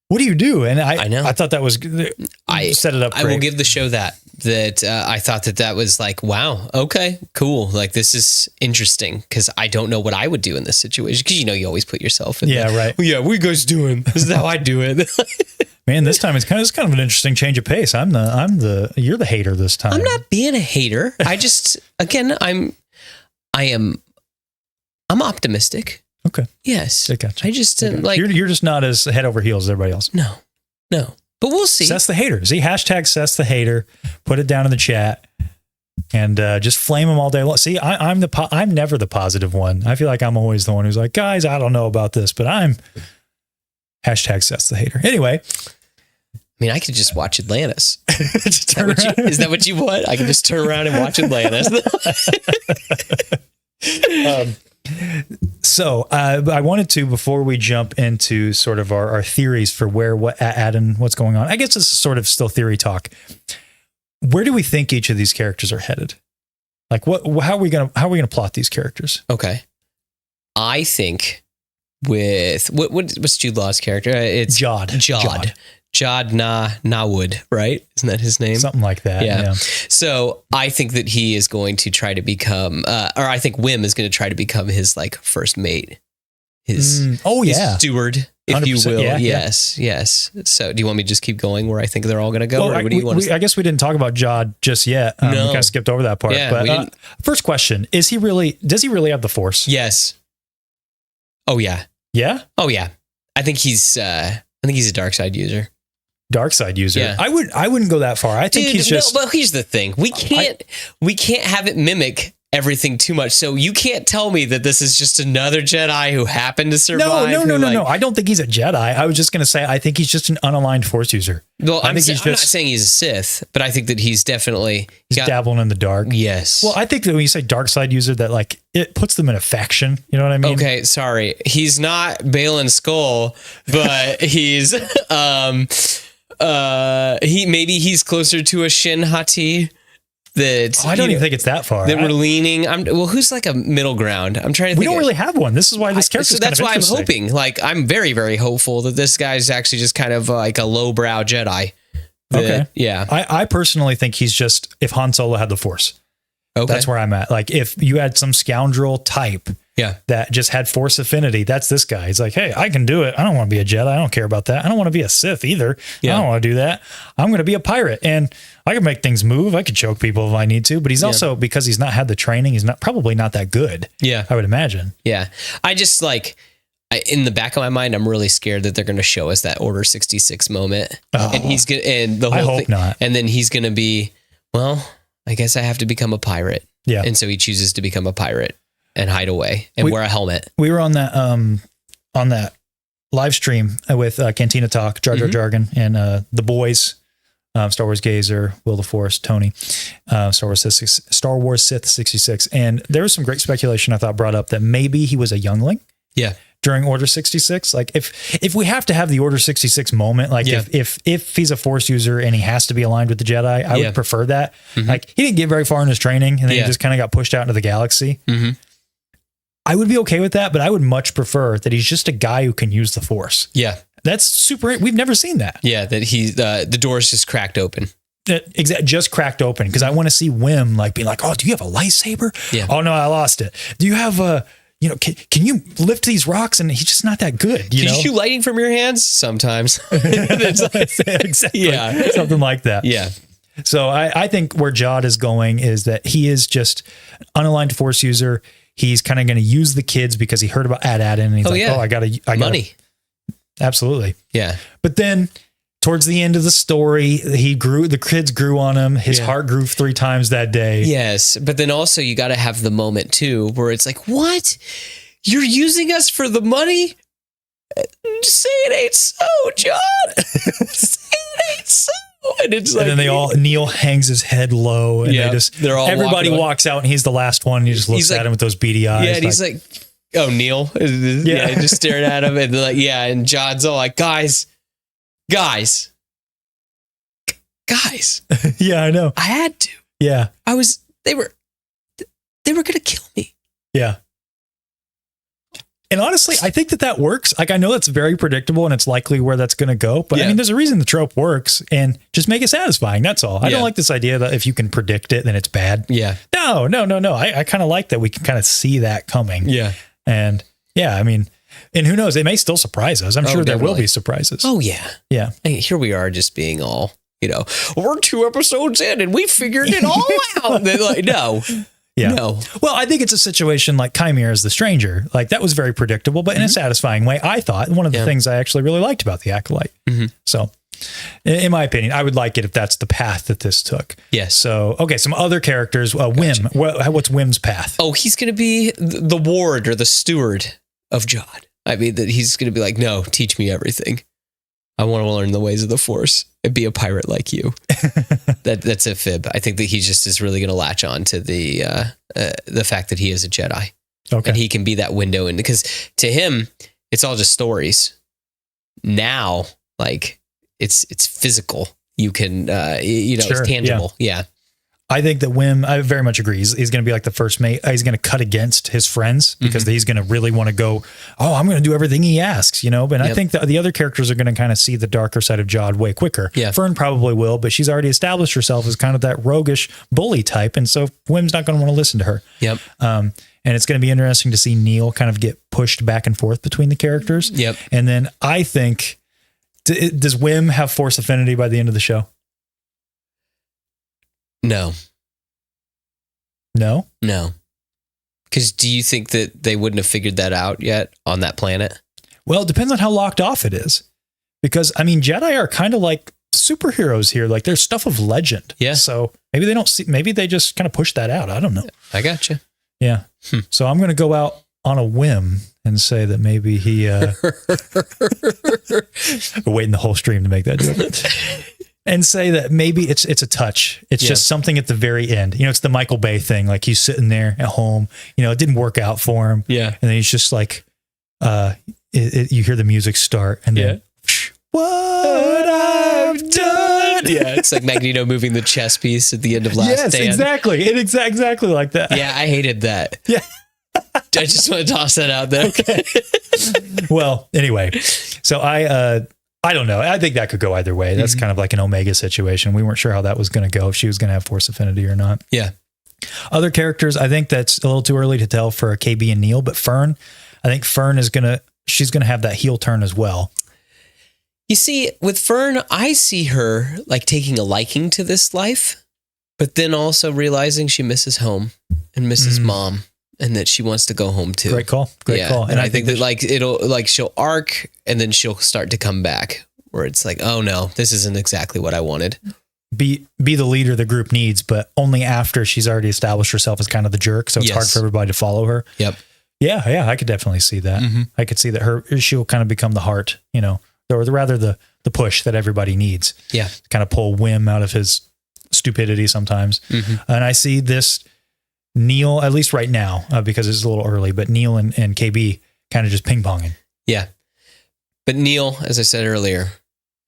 What do you do? And I know. I thought that was I set it up I great. will give the show that I thought that was like, wow, okay, cool. Like this is interesting because I don't know what I would do in this situation because you always put yourself in. Yeah, right. Well, yeah, what are you guys doing? This is how I do it. Man, this time it's kind of an interesting change of pace. You're the hater this time. I'm not being a hater. I just again I'm optimistic. Okay. Yes. I gotcha. I just like you're just not as head over heels as everybody else. no, but we'll see. Seth's the hater. See, hashtag Seth's the hater. Put it down in the chat and just flame him all day long. See, I'm never the positive one. I feel like I'm always the one who's like, guys, I don't know about this, but I'm hashtag Seth's the hater. Anyway, mean, I could just watch Atlantis. Just turn around. Is that what you want? I can just turn around and watch Atlantis. So I wanted to, before we jump into sort of our theories for what At Attin, what's going on. I guess this is sort of still theory talk. Where do we think each of these characters are headed? Like, how are we gonna plot these characters? Okay, I think with what's Jude Law's character? It's Jod Nawood, right? Isn't that his name? Something like that. Yeah. So I think that he is going to try to become, or I think Wim is going to try to become his like first mate, his steward, if you will. Yeah, yes. So do you want me to just keep going where I think they're all going to go? Well, or what do you want to say? I guess we didn't talk about Jod just yet. We kind of skipped over that part. Yeah, but first question, does he really have the Force? Yes. Oh yeah. Yeah? Oh yeah. I think he's a dark side user. Dark side user. Yeah. I wouldn't go that far. I think he's just. No, but here's the thing: we can't have it mimic everything too much. So you can't tell me that this is just another Jedi who happened to survive. No. I don't think he's a Jedi. I was just going to say I think he's just an unaligned Force user. Well, I'm not saying he's a Sith, but I think that he's definitely dabbling in the dark. Yes. Well, I think that when you say dark side user, that like it puts them in a faction. You know what I mean? Okay, sorry. He's not Balin Skull, but he's he's closer to a Shin Hati. That I don't even think it's that far. That we're leaning. Who's like a middle ground? I'm trying to think. We don't really have one. This is why this character. So that's why I'm hoping. Like, I'm very, very hopeful that this guy's actually just kind of like a lowbrow Jedi. Okay. Yeah. I personally think he's just if Han Solo had the Force. Okay. That's where I'm at. Like if you had some scoundrel type that just had Force affinity, that's this guy. He's like, hey, I can do it. I don't want to be a Jedi. I don't care about that. I don't want to be a Sith either. I don't want to do that. I'm going to be a pirate and I can make things move. I could choke people if I need to, but he's also, because he's not had the training, he's probably not that good. Yeah. I would imagine. Yeah. I just in the back of my mind, I'm really scared that they're going to show us that Order 66 moment. And he's going to, and the whole I hope not. And then he's going to be, well, I guess I have to become a pirate. Yeah. And so he chooses to become a pirate and hide away and wear a helmet. We were on that live stream with Cantina Talk, Jar Jar Jargon, and the boys, Star Wars Gazer, Will the Force, Tony, Star Wars Sith 66. And there was some great speculation I thought brought up that maybe he was a youngling. Yeah. During Order 66. Like if we have to have the Order 66 moment, like if he's a Force user and he has to be aligned with the Jedi, I would prefer that. Like he didn't get very far in his training and then he just kind of got pushed out into the galaxy. I would be okay with that, but I would much prefer that he's just a guy who can use the Force. Yeah. That's super. We've never seen that. Yeah. That the door's just cracked open. Just cracked open. Cause I want to see Wim like being like, oh, do you have a lightsaber? Yeah. Oh no, I lost it. Do you have can you lift these rocks? And he's just not that good. Can you shoot lightning from your hands? Sometimes. Exactly. Yeah. Something like that. Yeah. So I think where Jod is going is that he is just an unaligned Force user. He's kind of going to use the kids because he heard about At Attin and he's I got money. Absolutely. Yeah. But then towards the end of the story, the kids grew on him. His heart grew 3 times that day. Yes. But then also you got to have the moment too, where it's like, what? You're using us for the money? Say it ain't so, John. Say it ain't so. And it's like, and then Neil hangs his head low and they're all everybody walks out and he's the last one. And he just looks at him with those beady eyes. Yeah. And he's like, oh, Neil. Yeah. Just staring at him and like, and John's all like, guys. Yeah, I know. I had to. Yeah. They were going to kill me. Yeah. And honestly, I think that works. Like, I know that's very predictable and it's likely where that's going to go, but I mean, there's a reason the trope works and just make it satisfying. That's all. I don't like this idea that if you can predict it, then it's bad. Yeah. No. I kind of like that we can kind of see that coming. Yeah. And I mean, and who knows, it may still surprise us. I'm sure there will be surprises. Oh yeah. Yeah. And here we are just being all, we're 2 episodes in and we figured it all out. They're like, no. Yeah. No. Well, I think it's a situation like Chimera as the Stranger. Like that was very predictable, but in a satisfying way. I thought one of the things I actually really liked about the Acolyte. So in my opinion, I would like it if that's the path that this took. Yes. So, okay. Some other characters, Wim, what's Wim's path? Oh, he's going to be the ward or the steward of Jod. I mean, that he's going to be like, no, teach me everything. I want to learn the ways of the Force. and be a pirate like you. That's a fib. I think that he just is really going to latch on to the fact that he is a Jedi. Okay. And he can be that window. And because to him, it's all just stories. Now, like it's physical. You can, Sure, it's tangible. Yeah. I think that Wim, I very much agree. He's going to be like the first mate. He's going to cut against his friends because he's going to really want to go, I'm going to do everything he asks, But I think that the other characters are going to kind of see the darker side of Jod way quicker. Yeah. Fern probably will, but she's already established herself as kind of that roguish bully type. And so Wim's not going to want to listen to her. Yep. And it's going to be interesting to see Neil kind of get pushed back and forth between the characters. Yep. And then I think, does Wim have Force affinity by the end of the show? No. No? No. Because do you think that they wouldn't have figured that out yet on that planet? Well, it depends on how locked off it is. Because, I mean, Jedi are kind of like superheroes here. Like, they're stuff of legend. Yeah. So maybe they don't see, maybe they just kind of push that out. I don't know. I got you. Yeah. So I'm going to go out on a whim and say that maybe he, waiting the whole stream to make that joke. And say that maybe it's a touch. It's just something at the very end. It's the Michael Bay thing. Like he's sitting there at home, it didn't work out for him. Yeah. And then he's just like, you hear the music start and then, what I've done. Yeah. It's like Magneto moving the chess piece at the end of Last Stand. Exactly. Exactly like that. Yeah. I hated that. Yeah. I just want to toss that out there. Okay. Well, anyway, so I don't know. I think that could go either way. That's kind of like an Omega situation. We weren't sure how that was going to go, if she was going to have Force affinity or not. Yeah. Other characters, I think that's a little too early to tell for KB and Neil, but Fern, I think Fern she's going to have that heel turn as well. You see, with Fern, I see her like taking a liking to this life, but then also realizing she misses home and misses mom and that she wants to go home too. Great call. Great call. And I think that like she'll arc and then she'll start to come back where it's like, oh no, this isn't exactly what I wanted. Be the leader the group needs, but only after she's already established herself as kind of the jerk. So it's hard for everybody to follow her. Yep. Yeah. I could definitely see that. I could see that she'll kind of become the heart, or rather the push that everybody needs. Yeah. Kind of pull Wim out of his stupidity sometimes. And I see this Neil, at least right now, because it's a little early, but Neil and KB kind of just ping ponging. Yeah. But Neil, as I said earlier,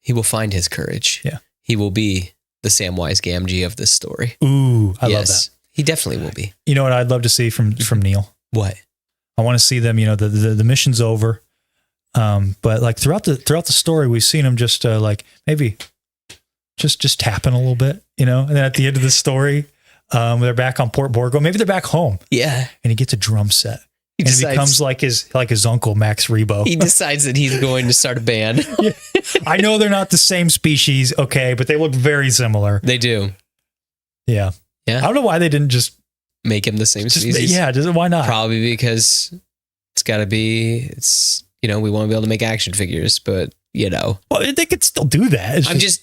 he will find his courage. Yeah. He will be the Samwise Gamgee of this story. Ooh, I love that. He definitely will be. You know what I'd love to see from Neil? What? I want to see them, the mission's over. But like throughout the story, we've seen him just like maybe just tapping a little bit, and then at the end of the story, they're back on Port Borgo. Maybe they're back home. Yeah. And he gets a drum set. It becomes like his uncle, Max Rebo. He decides that he's going to start a band. Yeah. I know they're not the same species, okay, but they look very similar. They do. Yeah. Yeah. I don't know why they didn't just make him the same species. Yeah, why not? Probably because we want to be able to make action figures, but Well, they could still do that.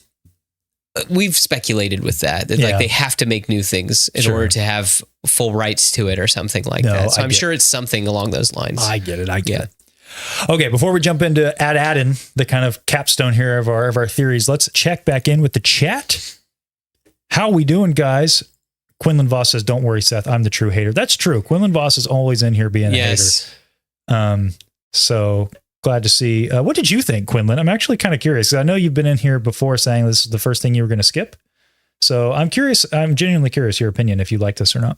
We've speculated with that like they have to make new things in order to have full rights to it or something like that. So I'm sure it's something along those lines. I get it. Okay, before we jump into At Attin, the kind of capstone here of our theories, let's check back in with the chat. How we doing, guys? Quinlan Voss says, "Don't worry, Seth. I'm the true hater." That's true. Quinlan Voss is always in here being a hater. So glad to see. What did you think, Quinlan? I'm actually kind of curious. I know you've been in here before saying this is the first thing you were going to skip. So I'm curious. I'm genuinely curious your opinion, if you like this or not,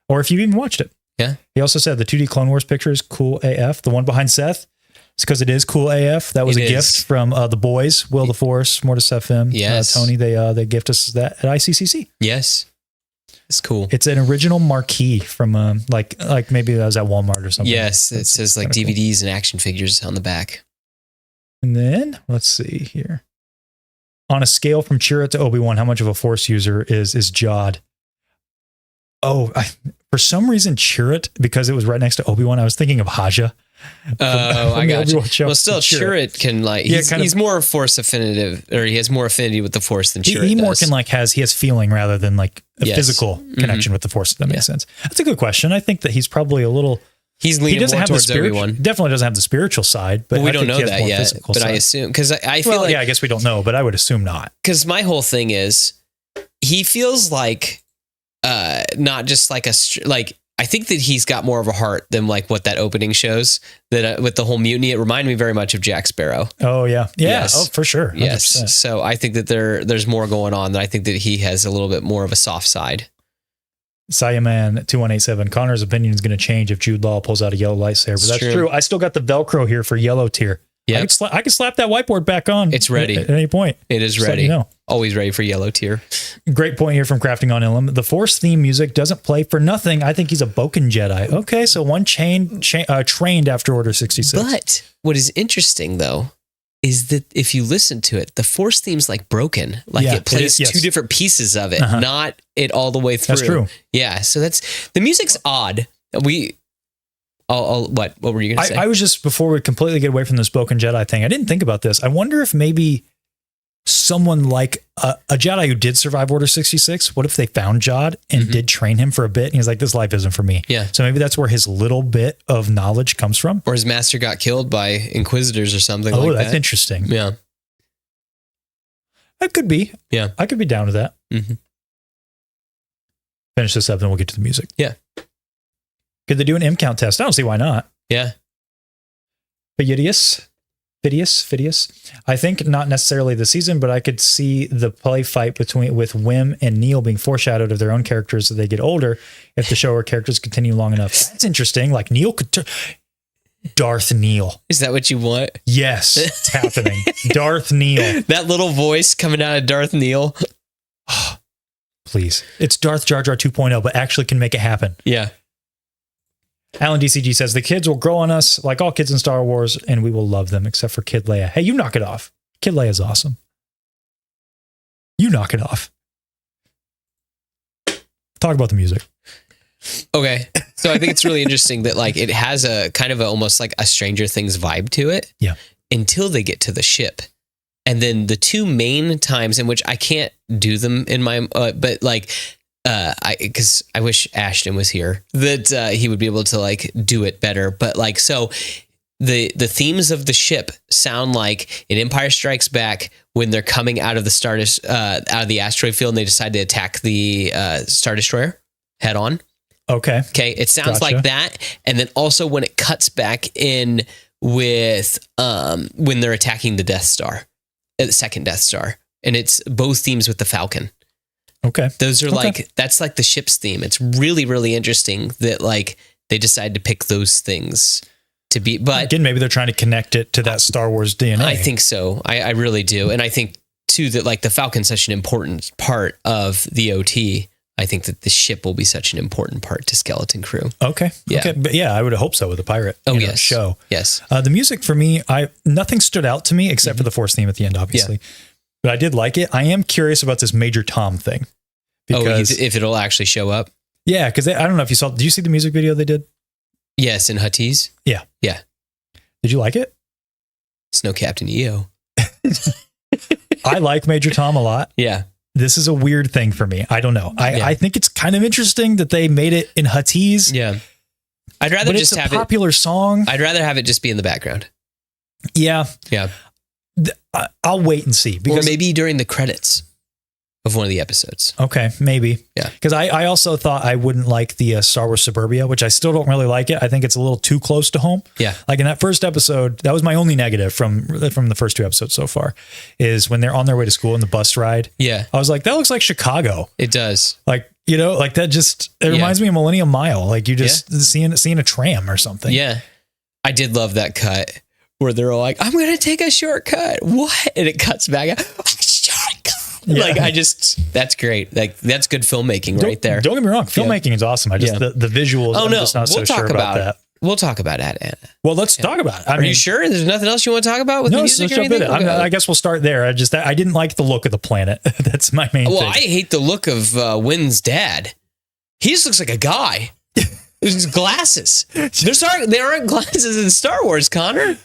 or if you even watched it. Yeah. He also said the 2D Clone Wars picture is cool AF. The one behind Seth, it's because it is cool AF. That was a gift from the boys, Will the Force, Mortis FM, Tony. They gift us that at ICCC. Yes. It's cool. It's an original marquee from like maybe that was at Walmart or something. Yes, it says like DVDs and action figures on the back. And then let's see here. On a scale from Chirrut to Obi-Wan, how much of a Force user is Jod? For some reason Chirrut, because it was right next to Obi-Wan, I was thinking of Haja. I got you. Well, still, Chirrut can he's more Force affinitive, or he has more affinity with the Force than Chirrut. He more can he has feeling rather than like a physical connection with the Force. If that makes sense. That's a good question. I think that he's probably a little He's He leaning doesn't more have the towards spiritual. Obi-Wan. Definitely doesn't have the spiritual side, but But we I don't think know he has that more yet. physical But I side. assume because I feel Well, like yeah, I guess we don't know, but I would assume not. because my whole thing is he feels like not just like I think that he's got more of a heart than like what that opening shows that with the whole mutiny. It reminded me very much of Jack Sparrow. Oh yeah, yeah. Yes. Oh, for sure. 100%. Yes. So I think that there's more going on. That I think that he has a little bit more of a soft side. Sayaman 2187. Connor's opinion is going to change if Jude Law pulls out a yellow lightsaber. That's true. I still got the Velcro here for yellow tier. Yeah, I can slap that whiteboard back on. It's ready at any point. It is Just let ready. me know. Always ready for yellow tier. Great point here from Crafting on Ilum. The Force theme music doesn't play for nothing. I think he's a Boken Jedi. Okay, so one trained after Order 66. But what is interesting though is that if you listen to it, the Force theme's like broken. Like Yeah, it plays it is, yes. two different pieces of it, not it all the way through. That's true. Yeah. So the music's odd. What were you going to say? I was just, before we completely get away from this Boken Jedi thing, I didn't think about this. I wonder if maybe someone like a Jedi who did survive Order 66, what if they found Jod and did train him for a bit? And he's like, this life isn't for me. Yeah. So maybe that's where his little bit of knowledge comes from. Or his master got killed by Inquisitors or something like that. Oh, that's interesting. Yeah. That could be. Yeah. I could be down with that. Mm-hmm. Finish this up, then we'll get to the music. Yeah. Could they do an M count test? I don't see why not. Yeah. Phidias. I think not necessarily the season, but I could see the play fight with Wim and Neil being foreshadowed of their own characters as they get older if the show or characters continue long enough. That's interesting. Like Neil could Darth Neil. Is that what you want? Yes, it's happening. Darth Neil. That little voice coming out of Darth Neil. Please. It's Darth Jar Jar 2.0, but actually can make it happen. Yeah. Alan DCG says, the kids will grow on us like all kids in Star Wars, and we will love them, except for Kid Leia. Hey, you knock it off. Kid Leia is awesome. You knock it off. Talk about the music. Okay. So I think it's really interesting that like it has a kind of almost like a Stranger Things vibe to it. Yeah. Until they get to the ship. And then the two main times in which I can't do them in my, but like, because I wish Ashton was here, that he would be able to like do it better. But like, so the themes of the ship sound like in Empire Strikes Back when they're coming out of the out of the asteroid field and they decide to attack the Star Destroyer head on. Okay. It sounds Gotcha. like that. And then also when it cuts back in with when they're attacking the Death Star, the second Death Star, and it's both themes with the Falcon. Okay. Those are like, that's like the ship's theme. It's really, really interesting that like they decide to pick those things to be, but again, maybe they're trying to connect it to that Star Wars DNA. I think so. I really do. And I think too, that like the Falcon's such an important part of the OT. I think that the ship will be such an important part to Skeleton Crew. Okay. Yeah. Okay. But yeah, I would hope so with the pirate Yes. show. Yes. The music for me, nothing stood out to me except for the Force theme at the end, obviously. But I did like it. I am curious about this Major Tom thing. Because, if it'll actually show up. Yeah, because I don't know if you saw, did you see the music video they did? Yes, in Huttese. Yeah. Yeah. Did you like it? Snow Captain EO. I like Major Tom a lot. Yeah. This is a weird thing for me. I don't know. I think it's kind of interesting that they made it in Huttese. Yeah. I'd rather but just it's have a popular song. I'd rather have it just be in the background. Yeah. Yeah. I'll wait and see. Or maybe during the credits of one of the episodes. Okay, maybe. Yeah. Because I also thought I wouldn't like the Star Wars Suburbia, which I still don't really like it. I think it's a little too close to home. Yeah. Like in that first episode, that was my only negative from the first two episodes so far, is when they're on their way to school in the bus ride. Yeah. I was like, that looks like Chicago. It does. Like, you know, like that just, it reminds me of Millennium Mile. Like you just seeing a tram or something. Yeah. I did love that cut where they're all like, I'm going to take a shortcut. What? And it cuts back out. Shortcut. Yeah. Like that's great. Like that's good filmmaking right there. Don't get me wrong. Filmmaking is awesome. I just, the visuals, I'm just not so sure about that. We'll talk about At Attin. Well, let's talk about it. Are you sure there's nothing else you want to talk about with the music or anything? I guess we'll start there. I didn't like the look of the planet. That's my main thing. Well, I hate the look of Wynn's dad. He just looks like a guy. There's glasses. There aren't glasses in Star Wars, Konnor.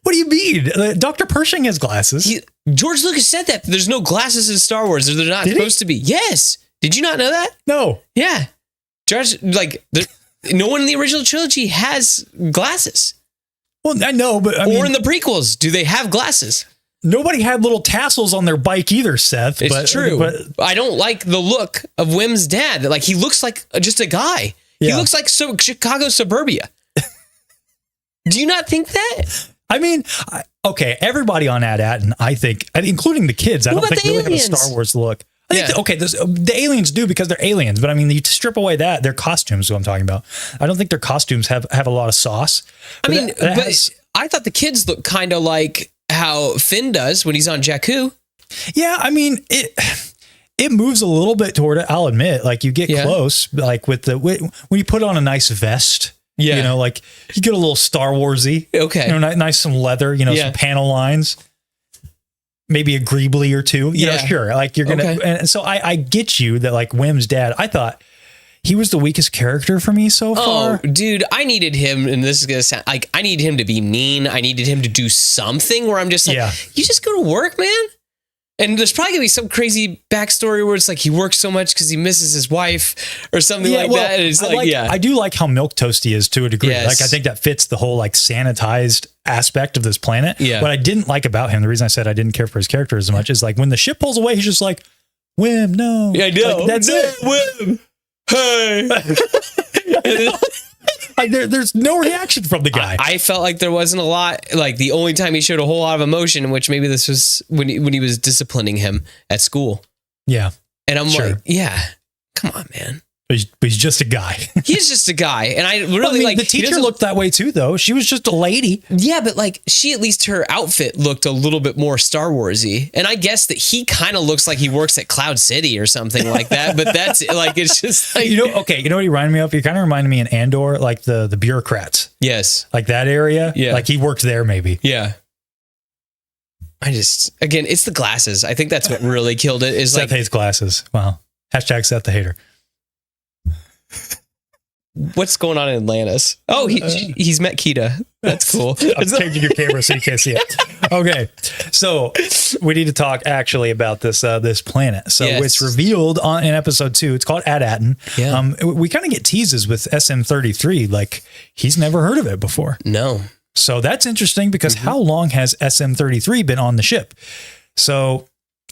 What do you mean? Dr. Pershing has glasses. George Lucas said that there's no glasses in Star Wars. They're not supposed to be. Yes. Did you not know that? No. Yeah. George, like, no one in the original trilogy has glasses. Well, I know, but I mean, in the prequels, do they have glasses? nobody had little tassels on their bike either, Seth. It's true. But I don't like the look of Wim's dad. Like, he looks like just a guy. Yeah. He looks like Chicago suburbia. Do you not think that? I mean, okay, everybody on At Attin, I think, including the kids, I don't think really have a Star Wars look. I think the aliens do because they're aliens, but I mean, you strip away that, their costumes is what I'm talking about. I don't think their costumes have a lot of sauce. I mean, but I thought the kids look kind of like how Finn does when he's on Jakku. Yeah, I mean, it moves a little bit toward it, I'll admit. Like, you get close, like when you put on a nice vest. Yeah. You know, like you get a little Star Warsy. Okay. You know, nice some leather, some panel lines. Maybe a greebly or two. You know, sure. Like you're gonna and so I get you that, like, Wim's dad, I thought he was the weakest character for me so far. Oh, dude, I needed him, and this is gonna sound like I needed him to be mean. I needed him to do something where I'm just like, you just go to work, man. And there's probably gonna be some crazy backstory where it's like he works so much because he misses his wife or something that. And it's I do like how milquetoast he is to a degree. Yes. Like, I think that fits the whole like sanitized aspect of this planet. Yeah. What I didn't like about him, the reason I said I didn't care for his character as much, is like when the ship pulls away, he's just like, Wim, no. Yeah, I know. Like, that's it. Wim. Hey. Like there's no reaction from the guy. I felt like there wasn't a lot. Like, the only time he showed a whole lot of emotion, which maybe this was when he was disciplining him at school. Yeah. And I'm like, come on, man. But he's just a guy. He's just a guy. And I really like the teacher looked that way too, though. She was just a lady. Yeah, but like she, at least her outfit looked a little bit more Star Warsy. And I guess that he kind of looks like he works at Cloud City or something like that. But that's like, it's just like, you know what he reminded me of? He kind of reminded me in Andor, like the bureaucrats. Yes. Like that area. Yeah. Like he worked there maybe. Yeah. Again, it's the glasses. I think that's what really killed it. Is Seth hates glasses. Wow. Hashtag Seth the hater. What's going on in Atlantis? Oh, he's met Kita. That's cool. I'm changing your camera so you can't see it. Okay, so we need to talk actually about this planet. So it's revealed in episode 2. It's called At Attin. Yeah. We kind of get teases with SM-33. Like, he's never heard of it before. No. So that's interesting because how long has SM-33 been on the ship? So,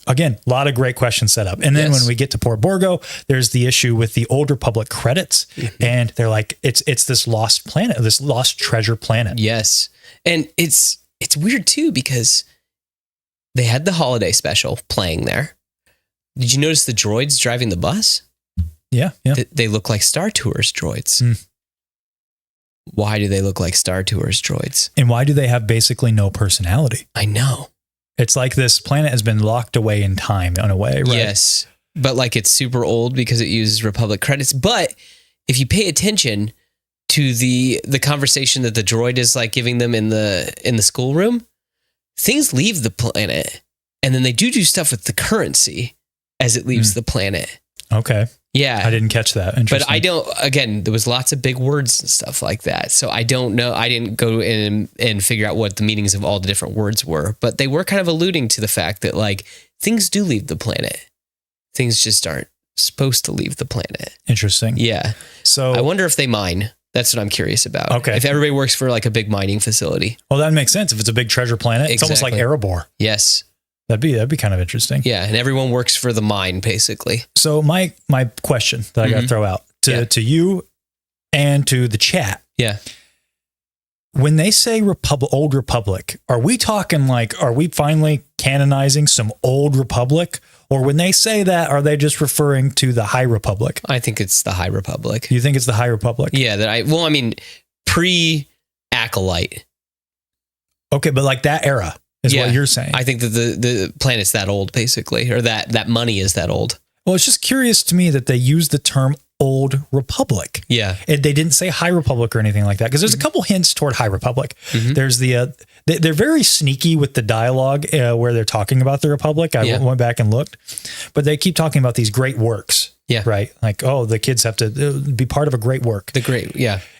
again, a lot of great questions set up. And then when we get to Port Borgo, there's the issue with the Old Republic credits. And they're like, it's this lost planet, this lost treasure planet. Yes. And it's weird too, because they had the holiday special playing there. Did you notice the droids driving the bus? Yeah. Yeah. They look like Star Tours droids. Why do they look like Star Tours droids? And why do they have basically no personality? I know. It's like this planet has been locked away in time in a way, right? Yes. But like, it's super old because it uses Republic credits. But if you pay attention to the conversation that the droid is like giving them in the schoolroom, things leave the planet. And then they do stuff with the currency as it leaves the planet. Okay. Yeah. I didn't catch that. But I don't, again, there was lots of big words and stuff like that. So I don't know. I didn't go in and figure out what the meanings of all the different words were, but they were kind of alluding to the fact that, like, things do leave the planet. Things just aren't supposed to leave the planet. Interesting. Yeah. So I wonder if they mine. That's what I'm curious about. Okay. If everybody works for like a big mining facility. Well, that makes sense. If it's a big treasure planet, it's almost like Erebor. Yes. That'd be kind of interesting. Yeah, and everyone works for the mine, basically. So my question that I got to throw out to you and to the chat. Yeah. When they say Old Republic, are we talking like, are we finally canonizing some Old Republic? Or when they say that, are they just referring to the High Republic? I think it's the High Republic. You think it's the High Republic? Yeah, pre-Acolyte. Okay, but like that era. Is what you're saying. I think that the planet's that old, basically, or that money is that old. Well, it's just curious to me that they use the term Old Republic. Yeah. They didn't say High Republic or anything like that, because there's a couple hints toward High Republic. There's they're very sneaky with the dialogue where they're talking about the Republic. I went back and looked, but they keep talking about these great works. Yeah. Right. Like, oh, the kids have to be part of a great work.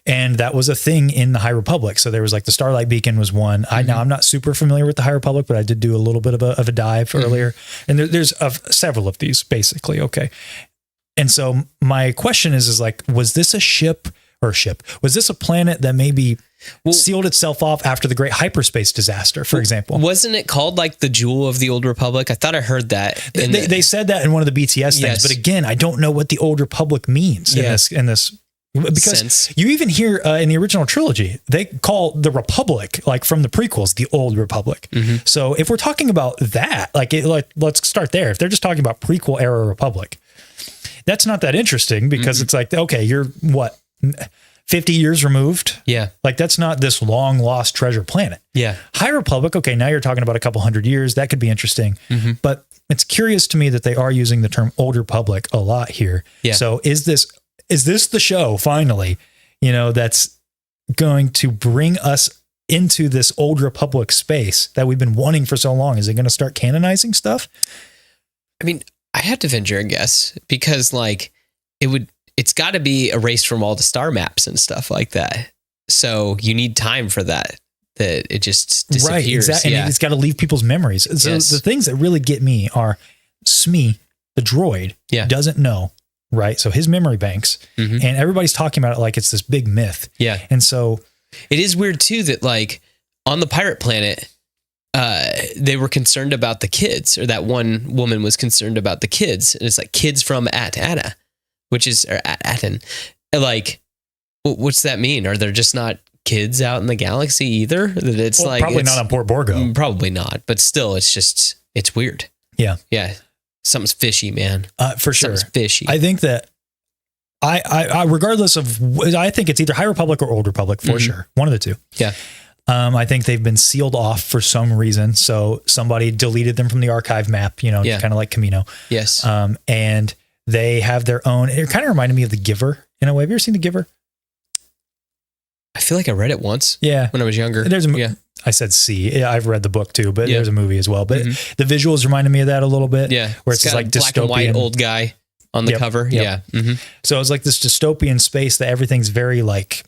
And that was a thing in the High Republic. So there was like the Starlight Beacon was one. Now I'm not super familiar with the High Republic, but I did do a little bit of a dive earlier. And there's several of these basically. Okay. And so my question is like, was this a ship or ship? Was this a planet that maybe sealed itself off after the great hyperspace disaster, for example? Wasn't it called like the Jewel of the Old Republic? I thought I heard that. They said that in one of the BTS things, but again, I don't know what the Old Republic means in this. Because you even hear in the original trilogy, they call the Republic, like from the prequels, the Old Republic. So if we're talking about that, let's start there. If they're just talking about prequel era Republic, that's not that interesting because it's like, okay, you're what, 50 years removed? Yeah. Like that's not this long lost treasure planet. Yeah. High Republic, okay, now you're talking about a couple hundred years. That could be interesting. But it's curious to me that they are using the term Old Republic a lot here. Yeah. So is this the show finally, that's going to bring us into this Old Republic space that we've been wanting for so long? Is it going to start canonizing stuff? I mean, I have to venture a guess because like it's got to be erased from all the star maps and stuff like that. So you need time for that it just disappears. Right, exactly. And it's got to leave people's memories. So the things that really get me are Smee, the droid, doesn't know. Right. So his memory banks and everybody's talking about it like it's this big myth. Yeah. And so it is weird too that like on the pirate planet, they were concerned about the kids, or that one woman was concerned about the kids. And it's like kids from At Attin, or At Attin. Like, what's that mean? Are there just not kids out in the galaxy either? That it's probably not on Port Borgo. Probably not. But still, it's weird. Yeah. Yeah. Something's fishy, man. For sure. Something's fishy. I think that I regardless of, I think it's either High Republic or Old Republic for sure. One of the two. Yeah. I think they've been sealed off for some reason. So somebody deleted them from the archive map, kind of like Camino. Yes. And they have their own, it kind of reminded me of The Giver in a way. Have you ever seen The Giver? I feel like I read it once. Yeah. When I was younger. I said C. Yeah, I've read the book too, but there's a movie as well. But the visuals reminded me of that a little bit. Yeah. Where it's just like black and white old guy on the cover. Yep. Yeah. So it's like this dystopian space that everything's very like,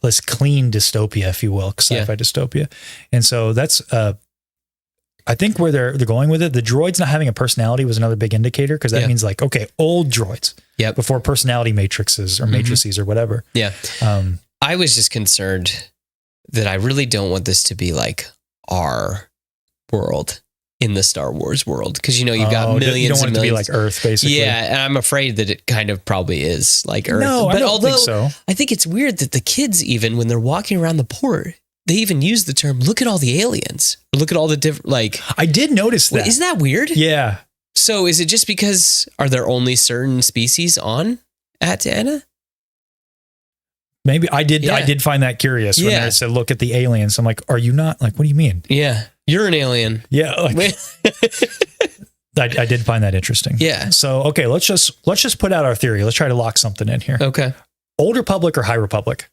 let's clean dystopia, if you will, sci-fi dystopia. And so that's, I think where they're going with it, the droids not having a personality was another big indicator. Cause that means like, okay, old droids before personality matrices or matrices or whatever. Yeah. I was just concerned that I really don't want this to be like our world in the Star Wars world. Cause you've got millions you don't want and it to be millions. like Earth, basically. Yeah. And I'm afraid that it kind of probably is like Earth. No, but I don't think so. I think it's weird that the kids, even when they're walking around the port, they even use the term, look at all the aliens, or look at all the different, like, I did notice that. Isn't that weird? Yeah. So is it just because, are there only certain species on At Attin? Maybe I did find that curious when they said, look at the aliens. I'm like, are you not? Like, what do you mean? Yeah. You're an alien. Yeah. Like, I did find that interesting. Yeah. So, okay, let's just put out our theory. Let's try to lock something in here. Okay. Old Republic or High Republic?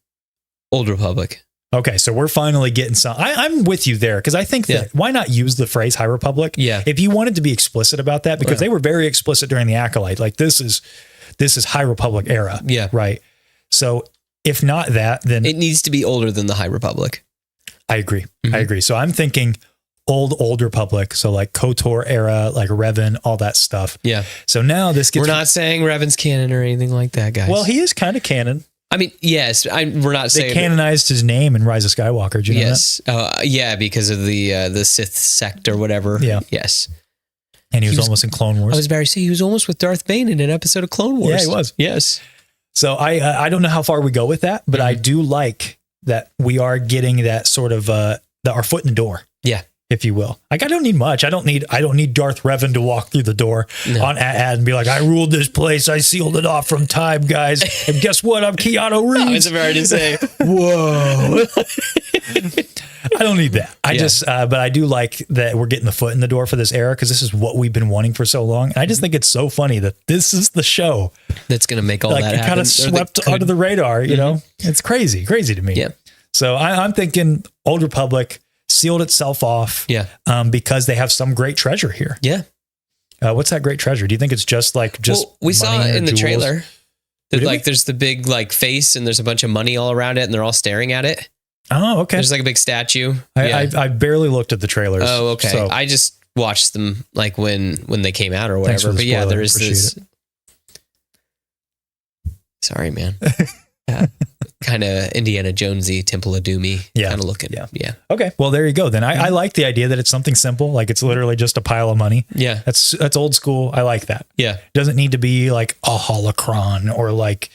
Old Republic. Okay. So we're finally getting some, I'm with you there. Cause I think that why not use the phrase High Republic? Yeah. If you wanted to be explicit about that, because they were very explicit during the Acolyte, like this is High Republic era. Yeah. Right. So if not that, then it needs to be older than the High Republic. I agree. I agree. So I'm thinking old Republic. So like KOTOR era, like Revan, all that stuff. Yeah. So now this gets. We're not saying Revan's canon or anything like that, guys. Well, he is kind of canon. I mean, yes. We're not saying they canonized his name in Rise of Skywalker. Do you know that? Yeah, because of the Sith sect or whatever. Yeah. Yes. And he was almost in Clone Wars. I was about to say he was almost with Darth Bane in an episode of Clone Wars. Yeah, he was. Yes. So I don't know how far we go with that, but I do like that we are getting that sort of our foot in the door. Yeah. If you will. Like I don't need much. I don't need Darth Revan to walk through the door on At Attin and be like, I ruled this place. I sealed it off from time, guys. And guess what? I'm Keanu Reeves. I was about to say. Whoa. I don't need that. I just, but I do like that we're getting the foot in the door for this era because this is what we've been wanting for so long. And I just think it's so funny that this is the show that's going to make all that happen. Kind of swept under the radar, you know? It's crazy to me. Yeah. So I'm thinking Old Republic sealed itself off because they have some great treasure here. Yeah. What's that great treasure? Do you think it's just we saw it in the trailer that Did we? there's the big like face and there's a bunch of money all around it and they're all staring at it. Oh, okay. There's like a big statue. I barely looked at the trailers. Oh, okay. So. I just watched them like when they came out or whatever. But yeah, there is this. Sorry, man. Kind of Indiana Jonesy, Temple of Doomy kind of looking. Yeah. Okay. Well, there you go. Then I like the idea that it's something simple. Like it's literally just a pile of money. Yeah. That's old school. I like that. Yeah. It doesn't need to be like a holocron or like,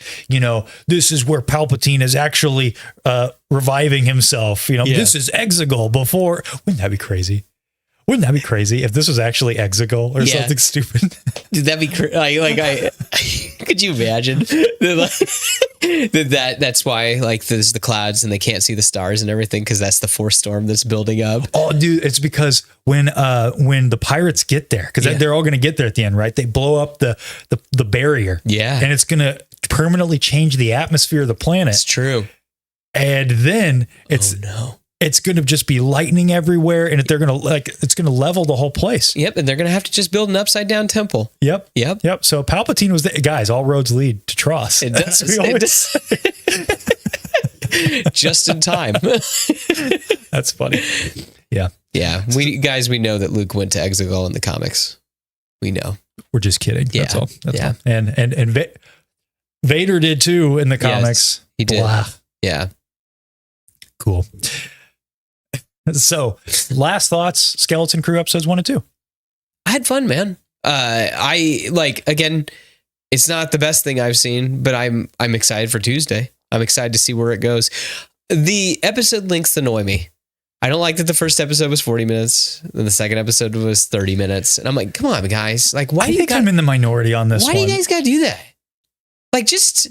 this is where Palpatine is actually reviving himself. This is Exegol before. Wouldn't that be crazy? Wouldn't that be crazy if this was actually Exegol or something stupid? Dude, that'd be crazy. Could you imagine? That's why there's the clouds and they can't see the stars and everything because that's the force storm that's building up. Oh, dude, it's because when the pirates get there, because they're all going to get there at the end, right? They blow up the barrier. Yeah. And it's going to permanently change the atmosphere of the planet. It's true. And then it's going to just be lightning everywhere, and they're going to it's going to level the whole place. Yep, and they're going to have to just build an upside down temple. Yep. So Palpatine was guys. All roads lead to Tross. It does. Just in time. That's funny. Yeah. We know that Luke went to Exegol in the comics. We know. We're just kidding. Yeah. That's all. That's all. And Vader did too in the comics. Yes, he did. Blah. Yeah. Cool. So, last thoughts, Skeleton Crew episodes 1 and 2. I had fun, man. Again, it's not the best thing I've seen, but I'm excited for Tuesday. I'm excited to see where it goes. The episode lengths annoy me. I don't like that the first episode was 40 minutes, then the second episode was 30 minutes. And I'm like, come on, guys. Like, why I think I'm in the minority on this one? Why do you guys got to do that? Like, just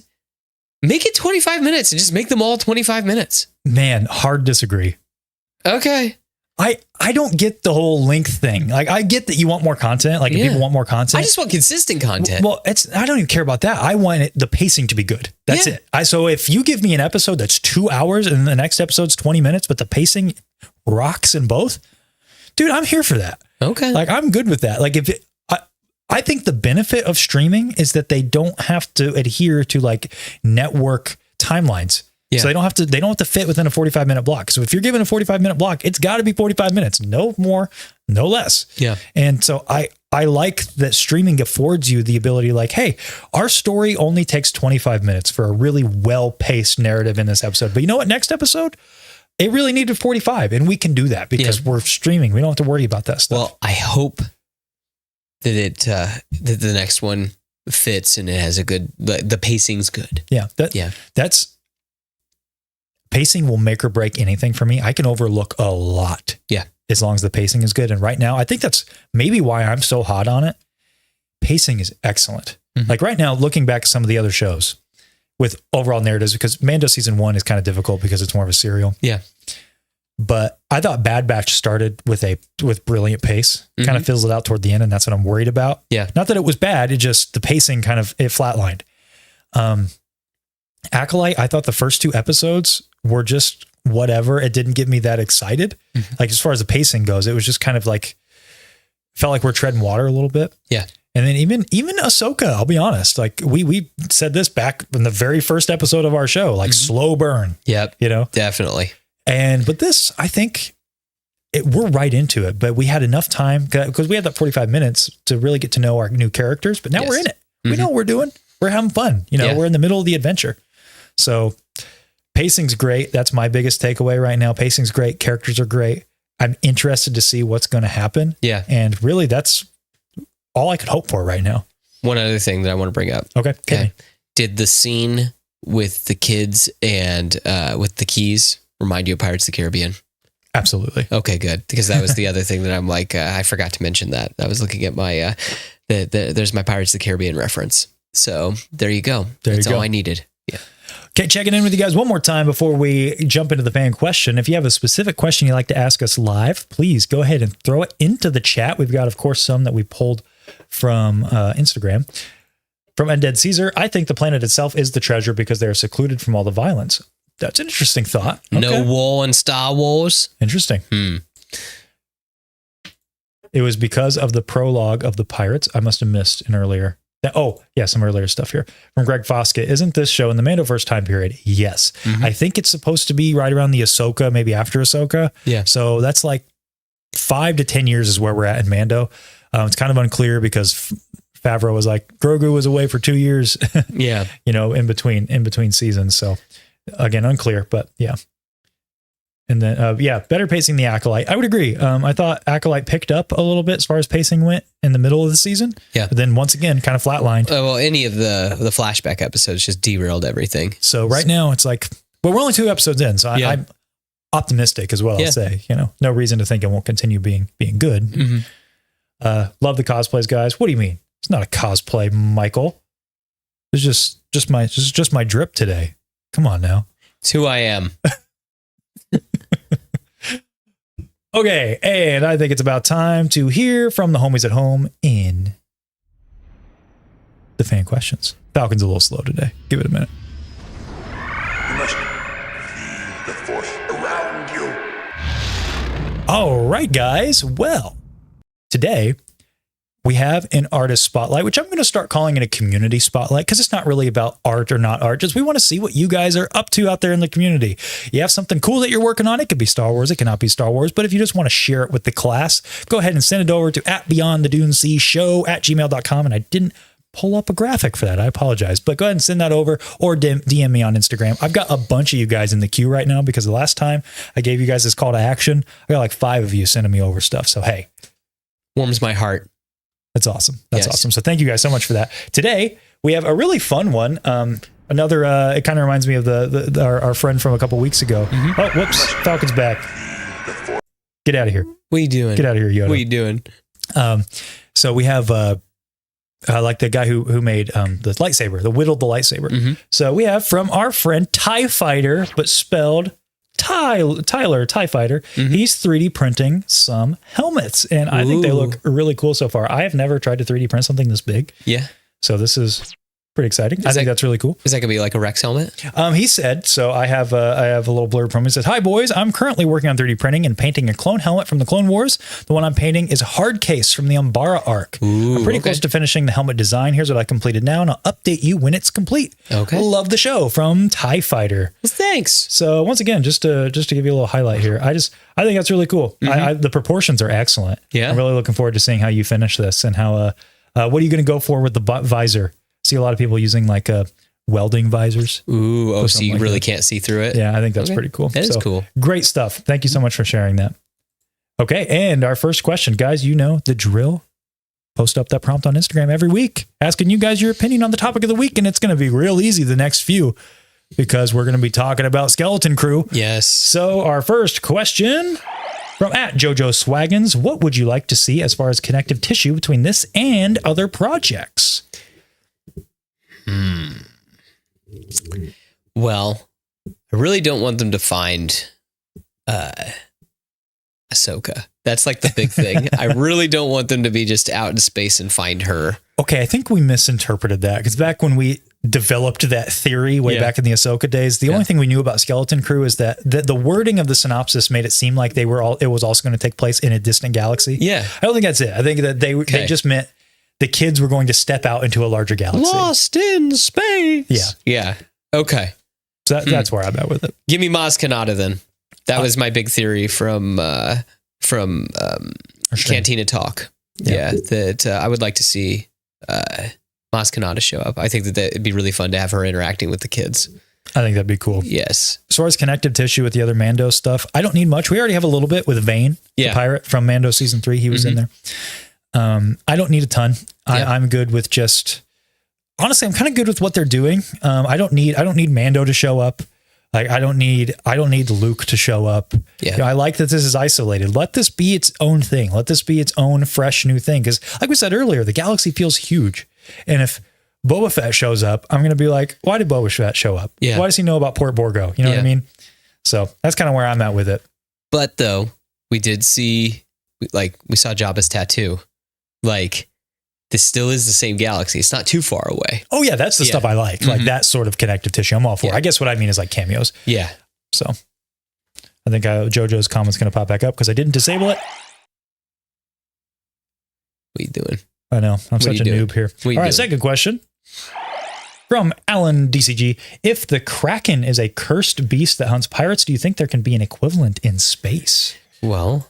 make it 25 minutes and just make them all 25 minutes. Man, hard disagree. Okay. I don't get the whole length thing. Like, I get that you want more content. Like, if people want more content. I just want consistent content. Well, I don't even care about that. I want the pacing to be good. That's it. So if you give me an episode that's 2 hours and the next episode's 20 minutes, but the pacing rocks in both, dude, I'm here for that. Okay. Like, I'm good with that. Like, I think the benefit of streaming is that they don't have to adhere to like network timelines. Yeah. So they don't have to fit within a 45-minute block. So if you're given a 45-minute block, it's got to be 45 minutes, no more, no less. Yeah. And so I like that streaming affords you the ability, like, hey, our story only takes 25 minutes for a really well-paced narrative in this episode. But you know what? Next episode, it really needed 45, and we can do that because we're streaming. We don't have to worry about that stuff. Well, I hope that that the next one fits and it has a good, the pacing's good. Yeah. That's pacing will make or break anything for me. I can overlook a lot. Yeah. As long as the pacing is good. And right now, I think that's maybe why I'm so hot on it. Pacing is excellent. Mm-hmm. Like right now, looking back at some of the other shows with overall narratives, because Mando season 1 is kind of difficult because it's more of a serial. Yeah. But I thought Bad Batch started with brilliant pace, kind of fizzled out toward the end. And that's what I'm worried about. Yeah. Not that it was bad. It just, the pacing it flatlined. Acolyte, I thought the first 2 episodes were just whatever. It didn't get me that excited. Mm-hmm. Like as far as the pacing goes, it was just kind of like, felt like we're treading water a little bit. Yeah. And then even Ahsoka, I'll be honest, like we said this back in the very first episode of our show, like slow burn. Yep. You know? Definitely. But this, I think we're right into it, but we had enough time because we had that 45 minutes to really get to know our new characters, but now we're in it. We know what we're doing. We're having fun. We're in the middle of the adventure. So pacing's great. That's my biggest takeaway right now. Pacing's great. Characters are great. I'm interested to see what's going to happen. Yeah. And really that's all I could hope for right now. One other thing that I want to bring up. Okay. Did the scene with the kids and with the keys remind you of Pirates of the Caribbean? Absolutely. Okay, good. Because that was the other thing that I'm like, I forgot to mention that. I was looking at my, there's my Pirates of the Caribbean reference. So there you go. That's all I needed. Yeah. Okay, checking in with you guys one more time before we jump into the fan question. If you have a specific question you'd like to ask us live, please go ahead and throw it into the chat. We've got, of course, some that we pulled from Instagram. From Undead Caesar, I think the planet itself is the treasure because they are secluded from all the violence. That's an interesting thought. Okay. No war in Star Wars. Interesting. It was because of the prologue of the pirates. I must have missed an earlier. Some earlier stuff here from Greg Foskett. Isn't this show in the Mandoverse time period? Yes. I think it's supposed to be right around the Ahsoka, maybe after Ahsoka. Yeah. So that's like 5 to 10 years is where we're at in Mando. It's kind of unclear because Favreau was like, Grogu was away for 2 years, Yeah. in between seasons. So again, unclear, but yeah. And then, better pacing the Acolyte. I would agree. I thought Acolyte picked up a little bit as far as pacing went in the middle of the season. Yeah. But then once again, kind of flatlined. Well, any of the flashback episodes just derailed everything. So right now it's like, we're only 2 episodes in. So I'm optimistic as well. Yeah. I'll say, no reason to think it won't continue being good. Mm-hmm. Love the cosplays, guys. What do you mean? It's not a cosplay, Michael. It's just my drip today. Come on now. It's who I am. Okay, and I think it's about time to hear from the homies at home in the fan questions. Falcon's a little slow today. Give it a minute. You must feel the force around you. All right, guys. Well, today we have an artist spotlight, which I'm going to start calling it a community spotlight because it's not really about art or not art. Just we want to see what you guys are up to out there in the community. You have something cool that you're working on. It could be Star Wars. It cannot be Star Wars. But if you just want to share it with the class, go ahead and send it over to @BeyondTheDuneSea@gmail.com. And I didn't pull up a graphic for that. I apologize. But go ahead and send that over or DM me on Instagram. I've got a bunch of you guys in the queue right now because the last time I gave you guys this call to action, I got like 5 of you sending me over stuff. So, hey. Warms my heart. That's awesome. That's Yes. awesome. So thank you guys so much for that. Today we have a really fun one. Another, it kind of reminds me of our friend from a couple weeks ago. Mm-hmm. Oh, whoops. Falcon's back. Get out of here. What are you doing? Get out of here, Yoda. What are you doing? So we have, like the guy who made the lightsaber, whittled the lightsaber. Mhm. So we have from our friend TIE Fighter, but spelled Tyler TIE Fighter. He's 3D printing some helmets, and I think they look really cool so far. I have never tried to 3D print something this big, Yeah. so this is pretty exciting. I think that's really cool. Is that gonna be like a Rex helmet? He said, so I have a little blurb from him. He says, "Hi boys, I'm currently working on 3D printing and painting a clone helmet from the Clone Wars. The one I'm painting is a hard case from the Umbara arc. I'm pretty close to finishing the helmet design. Here's what I completed now, and I'll update you when it's complete. Okay. Love the show." From TIE Fighter. Well, thanks. So once again, just to give you a little highlight here, I think that's really cool. The proportions are excellent. Yeah. I'm really looking forward to seeing how you finish this and how what are you going to go for with the visor? See a lot of people using like welding visors. Ooh, so you like really that. can't see through it? Yeah, I think that's pretty cool. That is cool. Great stuff. Thank you so much for sharing that. Okay, and our first question, guys, you know the drill. Post up that prompt on Instagram every week, asking you guys your opinion on the topic of the week, and it's going to be real easy the next few because we're going to be talking about Skeleton Crew. Yes. So our first question from @JojoSwaggins, what would you like to see as far as connective tissue between this and other projects? Well, I really don't want them to find Ahsoka. That's like the big thing. I really don't want them to be just out in space and find her. Okay, I think we misinterpreted that because back when we developed that theory way back in the Ahsoka days, the only thing we knew about Skeleton Crew is that the wording of the synopsis made it seem like it was also going to take place in a distant galaxy. Yeah. I don't think that's it. I think that they just meant the kids were going to step out into a larger galaxy. Lost in space. Yeah. Yeah. Okay. So that's where I'm at with it. Give me Maz Kanata then. That was my big theory from Cantina Talk. Yeah. That I would like to see Maz Kanata show up. I think that it'd be really fun to have her interacting with the kids. I think that'd be cool. Yes. As far as connective tissue with the other Mando stuff, I don't need much. We already have a little bit with Vane, the pirate from Mando season 3. He was in there. I don't need a ton. I'm good with just, honestly, I'm kind of good with what they're doing. I don't need Mando to show up. Like I don't need Luke to show up. Yeah. I like that this is isolated. Let this be its own thing. Let this be its own fresh new thing. Because like we said earlier, the galaxy feels huge. And if Boba Fett shows up, I'm going to be like, why did Boba Fett show up? Yeah. Why does he know about Port Borgo? You know what I mean? So that's kind of where I'm at with it. But though, we did see, we saw Jabba's tattoo. Like, this still is the same galaxy. It's not too far away. Oh yeah, that's the stuff I like. Like that sort of connective tissue. I'm all for. I guess what I mean is like cameos. Yeah. So I think JoJo's comment's going to pop back up because I didn't disable it. What are you doing? I know. I'm such a noob here. All right, second question. From Alan DCG. If the Kraken is a cursed beast that hunts pirates, do you think there can be an equivalent in space? Well,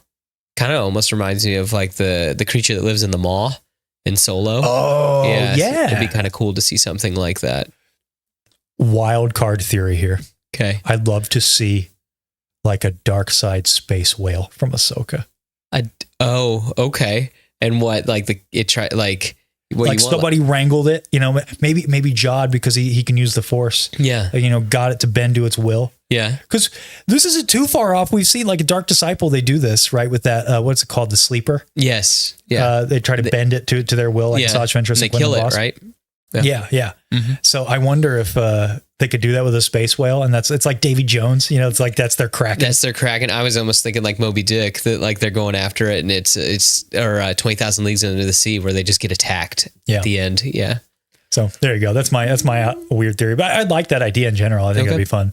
kind of almost reminds me of like the creature that lives in the maw in Solo. Oh, yeah. It'd be kind of cool to see something like that. Wild card theory here. Okay. I'd love to see like a dark side space whale from Ahsoka. Okay. And what, like Somebody wrangled it, maybe Jod, because he can use the Force. Yeah. Got it to bend to its will. Yeah. Because this isn't too far off. We've seen like a Dark Disciple, they do this, right? With that, what's it called? The sleeper. Yes. Yeah. They try to bend it to their will, like Asajj Ventress. They kill it, right? Yeah. Mm-hmm. So I wonder if they could do that with a space whale, and it's like Davy Jones, it's like that's their Kraken. That's their Kraken. I was almost thinking like Moby Dick, that like they're going after it, and it's 20,000 Leagues Under the Sea, where they just get attacked at the end. Yeah. So there you go. That's my weird theory, but I'd like that idea in general. I think it'd be fun.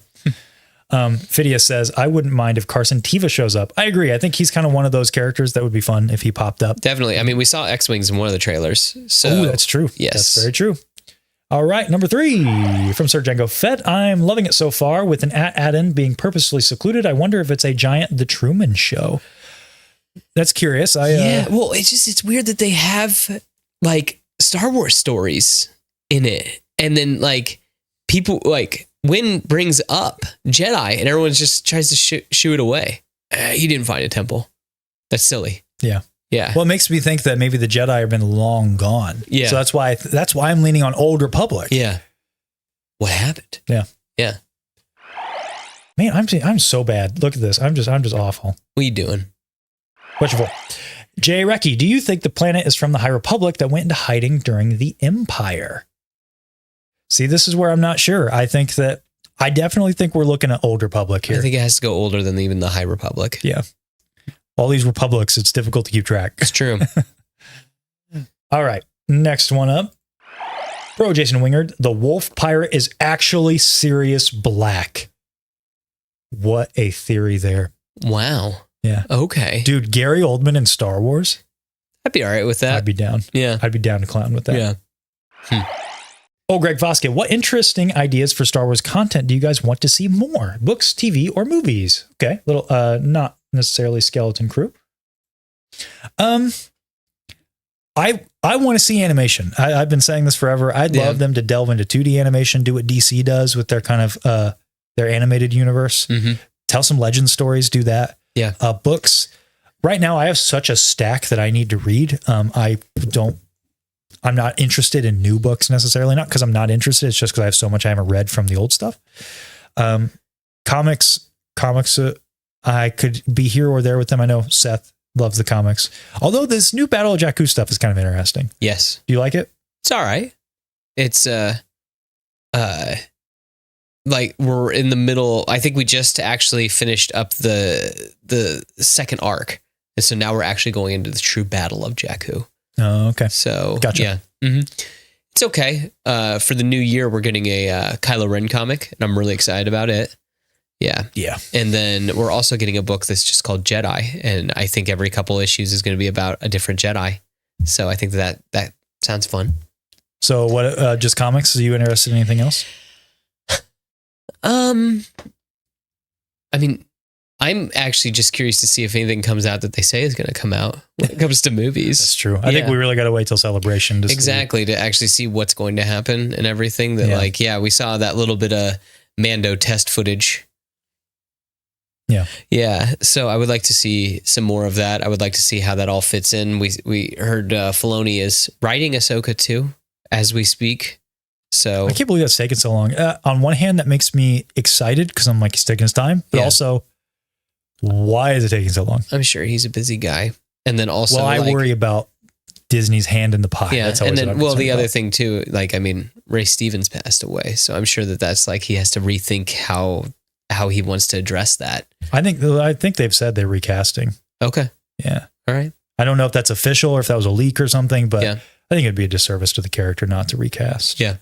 Phidias says, I wouldn't mind if Carson Teva shows up. I agree. I think he's kind of one of those characters that would be fun if he popped up. Definitely. I mean, we saw X-Wings in one of the trailers. So that's true. Yes. That's very true. All right. Number 3 from Sir Django Fett. I'm loving it so far with an At Attin being purposely secluded. I wonder if it's a giant The Truman Show. That's curious. Well, it's weird that they have like Star Wars stories in it. And then like people like Wynn brings up Jedi and everyone just tries to shoo it away. He didn't find a temple. That's silly. Yeah. Yeah. Well, it makes me think that maybe the Jedi have been long gone. Yeah. So that's why I'm leaning on Old Republic. Yeah. What happened? Yeah. Yeah. Man, I'm so bad. Look at this. I'm just awful. What are you doing? Question 4. Jay Recchi, do you think the planet is from the High Republic that went into hiding during the Empire? See, this is where I'm not sure. I definitely think we're looking at Old Republic here. I think it has to go older than even the High Republic. Yeah. All these republics, it's difficult to keep track. It's true. All right. Next one up. Bro, Jason Wingard, the wolf pirate is actually Sirius Black. What a theory there. Wow. Yeah. Okay. Dude, Gary Oldman in Star Wars. I'd be all right with that. I'd be down. Yeah. I'd be down to clown with that. Yeah. Oh, Greg Voske, what interesting ideas for Star Wars content do you guys want to see more? Books, TV, or movies? Okay. Little, not necessarily Skeleton Crew. I want to see animation. I've been saying this forever. I'd love them to delve into 2D animation, do what DC does with their kind of their animated universe. Mm-hmm. Tell some legend stories, do that. Yeah. Books. Right now I have such a stack that I need to read. I'm not interested in new books necessarily, not because I'm not interested. It's just because I have so much I haven't read from the old stuff. Comics, I could be here or there with them. I know Seth loves the comics. Although this new Battle of Jakku stuff is kind of interesting. Yes. Do you like it? It's all right. It's like we're in the middle. I think we just actually finished up the second arc. And so now we're actually going into the true Battle of Jakku. Oh, okay. So gotcha. Yeah. Mm-hmm. It's okay. For the new year, we're getting a Kylo Ren comic, and I'm really excited about it. Yeah. Yeah. And then we're also getting a book that's just called Jedi. And I think every couple issues is going to be about a different Jedi. So I think that sounds fun. So what, just comics? Are you interested in anything else? I mean, I'm actually just curious to see if anything comes out that they say is going to come out when it comes to movies. That's true. I think we really got to wait till Celebration. To actually see what's going to happen and everything. That we saw that little bit of Mando test footage. Yeah. Yeah. So I would like to see some more of that. I would like to see how that all fits in. We heard Filoni is writing Ahsoka too, as we speak. So I can't believe that's taken so long. On one hand, that makes me excited because I'm like, he's taking his time, but also, why is it taking so long? I'm sure he's a busy guy. And then also, I worry about Disney's hand in the pie. Yeah. That's and then, the other about. thing too, Ray Stevens passed away. So I'm sure that's like, he has to rethink how he wants to address that. I think they've said they're recasting. Okay. Yeah. All right. I don't know if that's official or if that was a leak or something, but yeah. I think it'd be a disservice to the character not to recast. Yeah.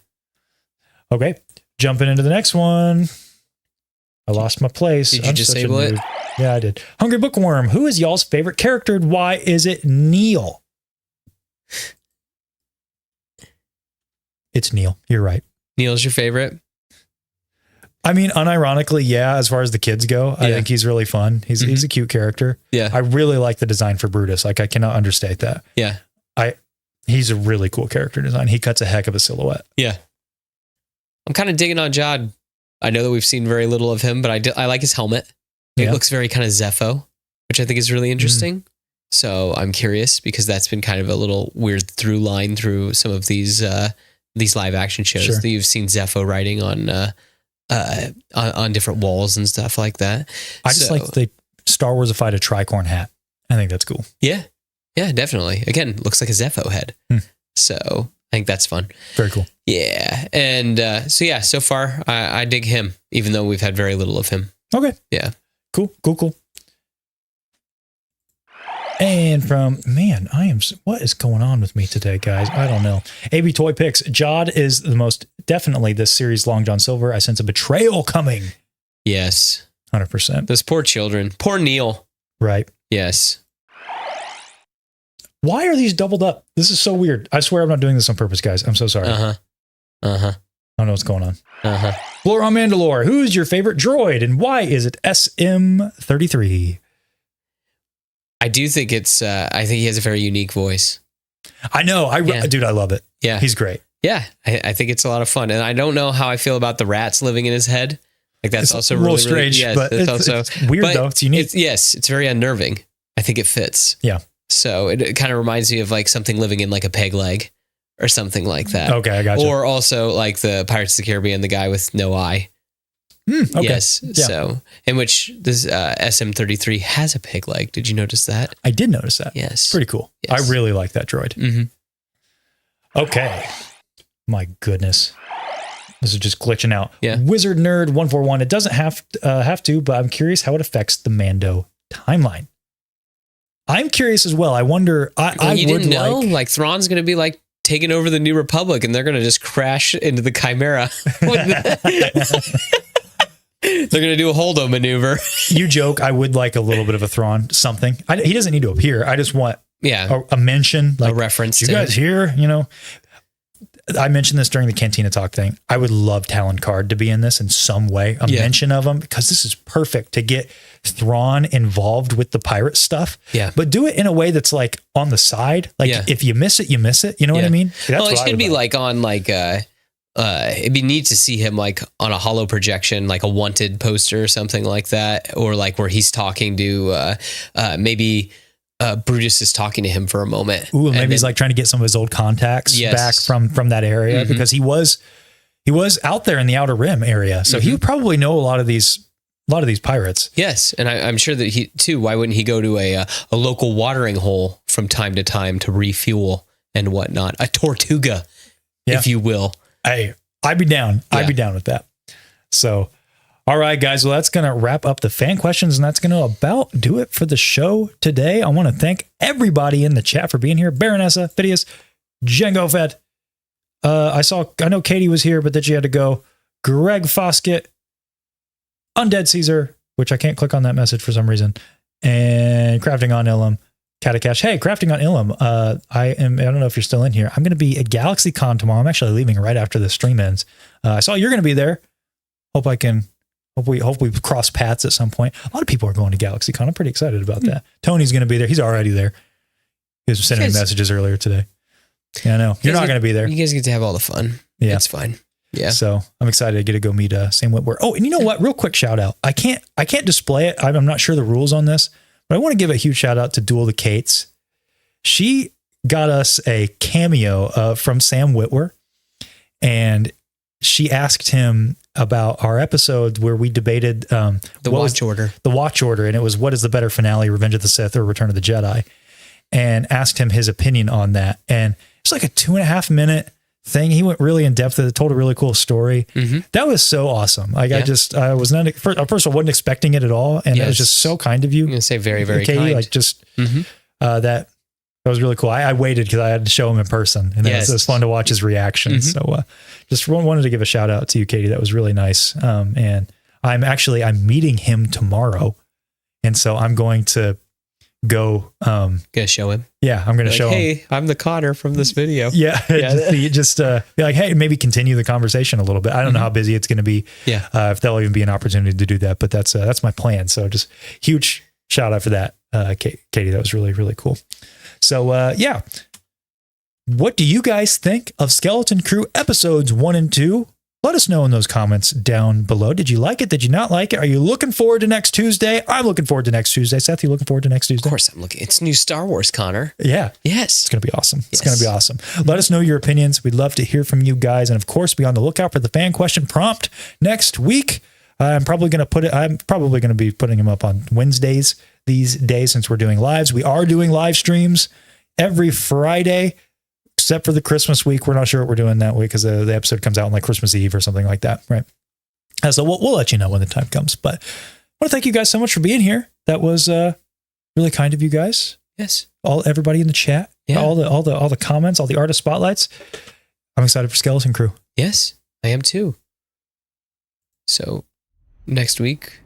Okay. Jumping into the next one. I lost my place. Did you disable it? Yeah, I did. Hungry Bookworm. Who is y'all's favorite character and why is it Neil? It's Neil. You're right. Neil's your favorite? I mean, unironically, yeah, as far as the kids go, I think he's really fun. He's a cute character. Yeah. I really like the design for Brutus. Like, I cannot understate that. Yeah. He's a really cool character design. He cuts a heck of a silhouette. Yeah. I'm kind of digging on Jod. I know that we've seen very little of him, but I like his helmet. It looks very kind of Zepho, which I think is really interesting. So I'm curious because that's been kind of a little weird through line through some of these live action shows that you've seen Zepho riding on different walls and stuff like that. I just like the Star Warsified a tricorn hat. I think that's cool. Yeah. Yeah, definitely. Again, looks like a Zepho head. So I think that's fun. Very cool. Yeah. And so far I dig him, even though we've had very little of him. Okay. Yeah. Cool. And what is going on with me today, guys? I don't know. AB Toy Picks. Jod is the most definitely this series Long John Silver. I sense a betrayal coming. Yes. 100%. Those poor children. Poor Neil. Right. Yes. Why are these doubled up? This is so weird. I swear I'm not doing this on purpose, guys. I'm so sorry. I don't know what's going on. Floor on Mandalore. Who's your favorite droid and why is it SM33? I do think I think he has a very unique voice. I know. Dude, I love it. Yeah. He's great. Yeah. I think it's a lot of fun. And I don't know how I feel about the rats living in his head. Like that's also a little really strange, yes, but it's weird though. It's unique. It's very unnerving. I think it fits. Yeah. So it kind of reminds me of like something living in like a peg leg or something like that. Okay, I got you. Or also like the Pirates of the Caribbean, the guy with no eye. Okay. Yes. Yeah. So in which this SM33 has a pig leg. Did you notice that? I did notice that. Yes. Pretty cool. Yes. I really like that droid. Mm-hmm. Okay. My goodness. This is just glitching out. Yeah. Wizard Nerd 141. It doesn't have to, but I'm curious how it affects the Mando timeline. I'm curious as well. I wonder. You didn't know? Like Thrawn's going to be like taking over the New Republic, and they're going to just crash into the Chimera. They're going to do a holdo maneuver. You joke. I would like a little bit of a Thrawn something. He doesn't need to appear. I just want a mention, like a reference. You guys here? You know. I mentioned this during the Cantina Talk thing. I would love Talon Card to be in this in some way, a mention of him, because this is perfect to get Thrawn involved with the pirate stuff. Yeah. But do it in a way that's like on the side. Like if you miss it, you miss it. You know what I mean? That's well, it should be like on like, it'd be neat to see him like on a hollow projection, like a Wanted poster or something like that. Or like where he's talking to maybe Brutus is talking to him for a moment. Ooh, maybe he's like trying to get some of his old contacts back from that area because he was out there in the Outer Rim area, so he would probably know a lot of these pirates. Yes, and I'm sure that he too. Why wouldn't he go to a local watering hole from time to time to refuel and whatnot? A Tortuga, if you will. Hey, I'd be down. I'd be down with that. So. All right, guys. Well, that's going to wrap up the fan questions, and that's going to about do it for the show today. I want to thank everybody in the chat for being here. Baronessa, Phidias, Django Fett. I know Katie was here, but then she had to go. Greg Foskett, Undead Caesar, which I can't click on that message for some reason, and Crafting on Ilum, Catakash. Hey, Crafting on Ilum. I don't know if you're still in here. I'm going to be at GalaxyCon tomorrow. I'm actually leaving right after the stream ends. I saw you're going to be there. Hope we cross paths at some point. A lot of people are going to GalaxyCon. I'm pretty excited about that. Tony's going to be there. He's already there. He was sending me messages earlier today. Yeah, I know. You're not going to be there. You guys get to have all the fun. Yeah. It's fine. Yeah. So I'm excited to get to go meet Sam Witwer. Oh, and you know what? Real quick shout out. I can't display it. I'm not sure the rules on this, but I want to give a huge shout out to Duel the Kates. She got us a cameo from Sam Witwer, and she asked him about our episode where we debated the watch order. And it was, what is the better finale, Revenge of the Sith or Return of the Jedi? And asked him his opinion on that. And it's like a 2.5 minute thing. He went really in depth with it, told a really cool story. That was so awesson. Like I was not, first of all, wasn't expecting it at all. And it was just so kind of you. I'm going to say very, very kind. Like just that was really cool. I waited because I had to show him in person, and it was fun to watch his reaction. So just wanted to give a shout out to you, Katie. That was really nice. And I'm meeting him tomorrow. And so I'm going to go. Gonna show him. Yeah, I'm going to show him. Hey, I'm the Konnor from this video. Yeah. just be like, hey, maybe continue the conversation a little bit. I don't know how busy it's going to be. Yeah. If there'll even be an opportunity to do that, but that's my plan. So just huge shout out for that. Katie, that was really, really cool. So, what do you guys think of Skeleton Crew episodes 1 and 2? Let us know in those comments down below. Did you like it? Did you not like it? Are you looking forward to next Tuesday? I'm looking forward to next Tuesday. Seth, you looking forward to next Tuesday? Of course I'm looking. It's new Star Wars, Konnor. Yeah. Yes. It's going to be awesome. It's going to be awesome. Let us know your opinions. We'd love to hear from you guys. And of course, be on the lookout for the fan question prompt next week. I'm probably going to be putting them up on Wednesdays these days since we're doing lives. We are doing live streams every Friday, except for the Christmas week. We're not sure what we're doing that week because the episode comes out on like Christmas Eve or something like that, right? So we'll let you know when the time comes. But I want to thank you guys so much for being here. That was really kind of you guys. Yes. Everybody in the chat, all the comments, all the artist spotlights. I'm excited for Skeleton Crew. Yes, I am too. So next week.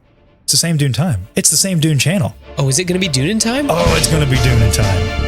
It's the same Dune time. It's the same Dune channel. Oh, is it going to be Dune in time? Oh, it's going to be Dune in time.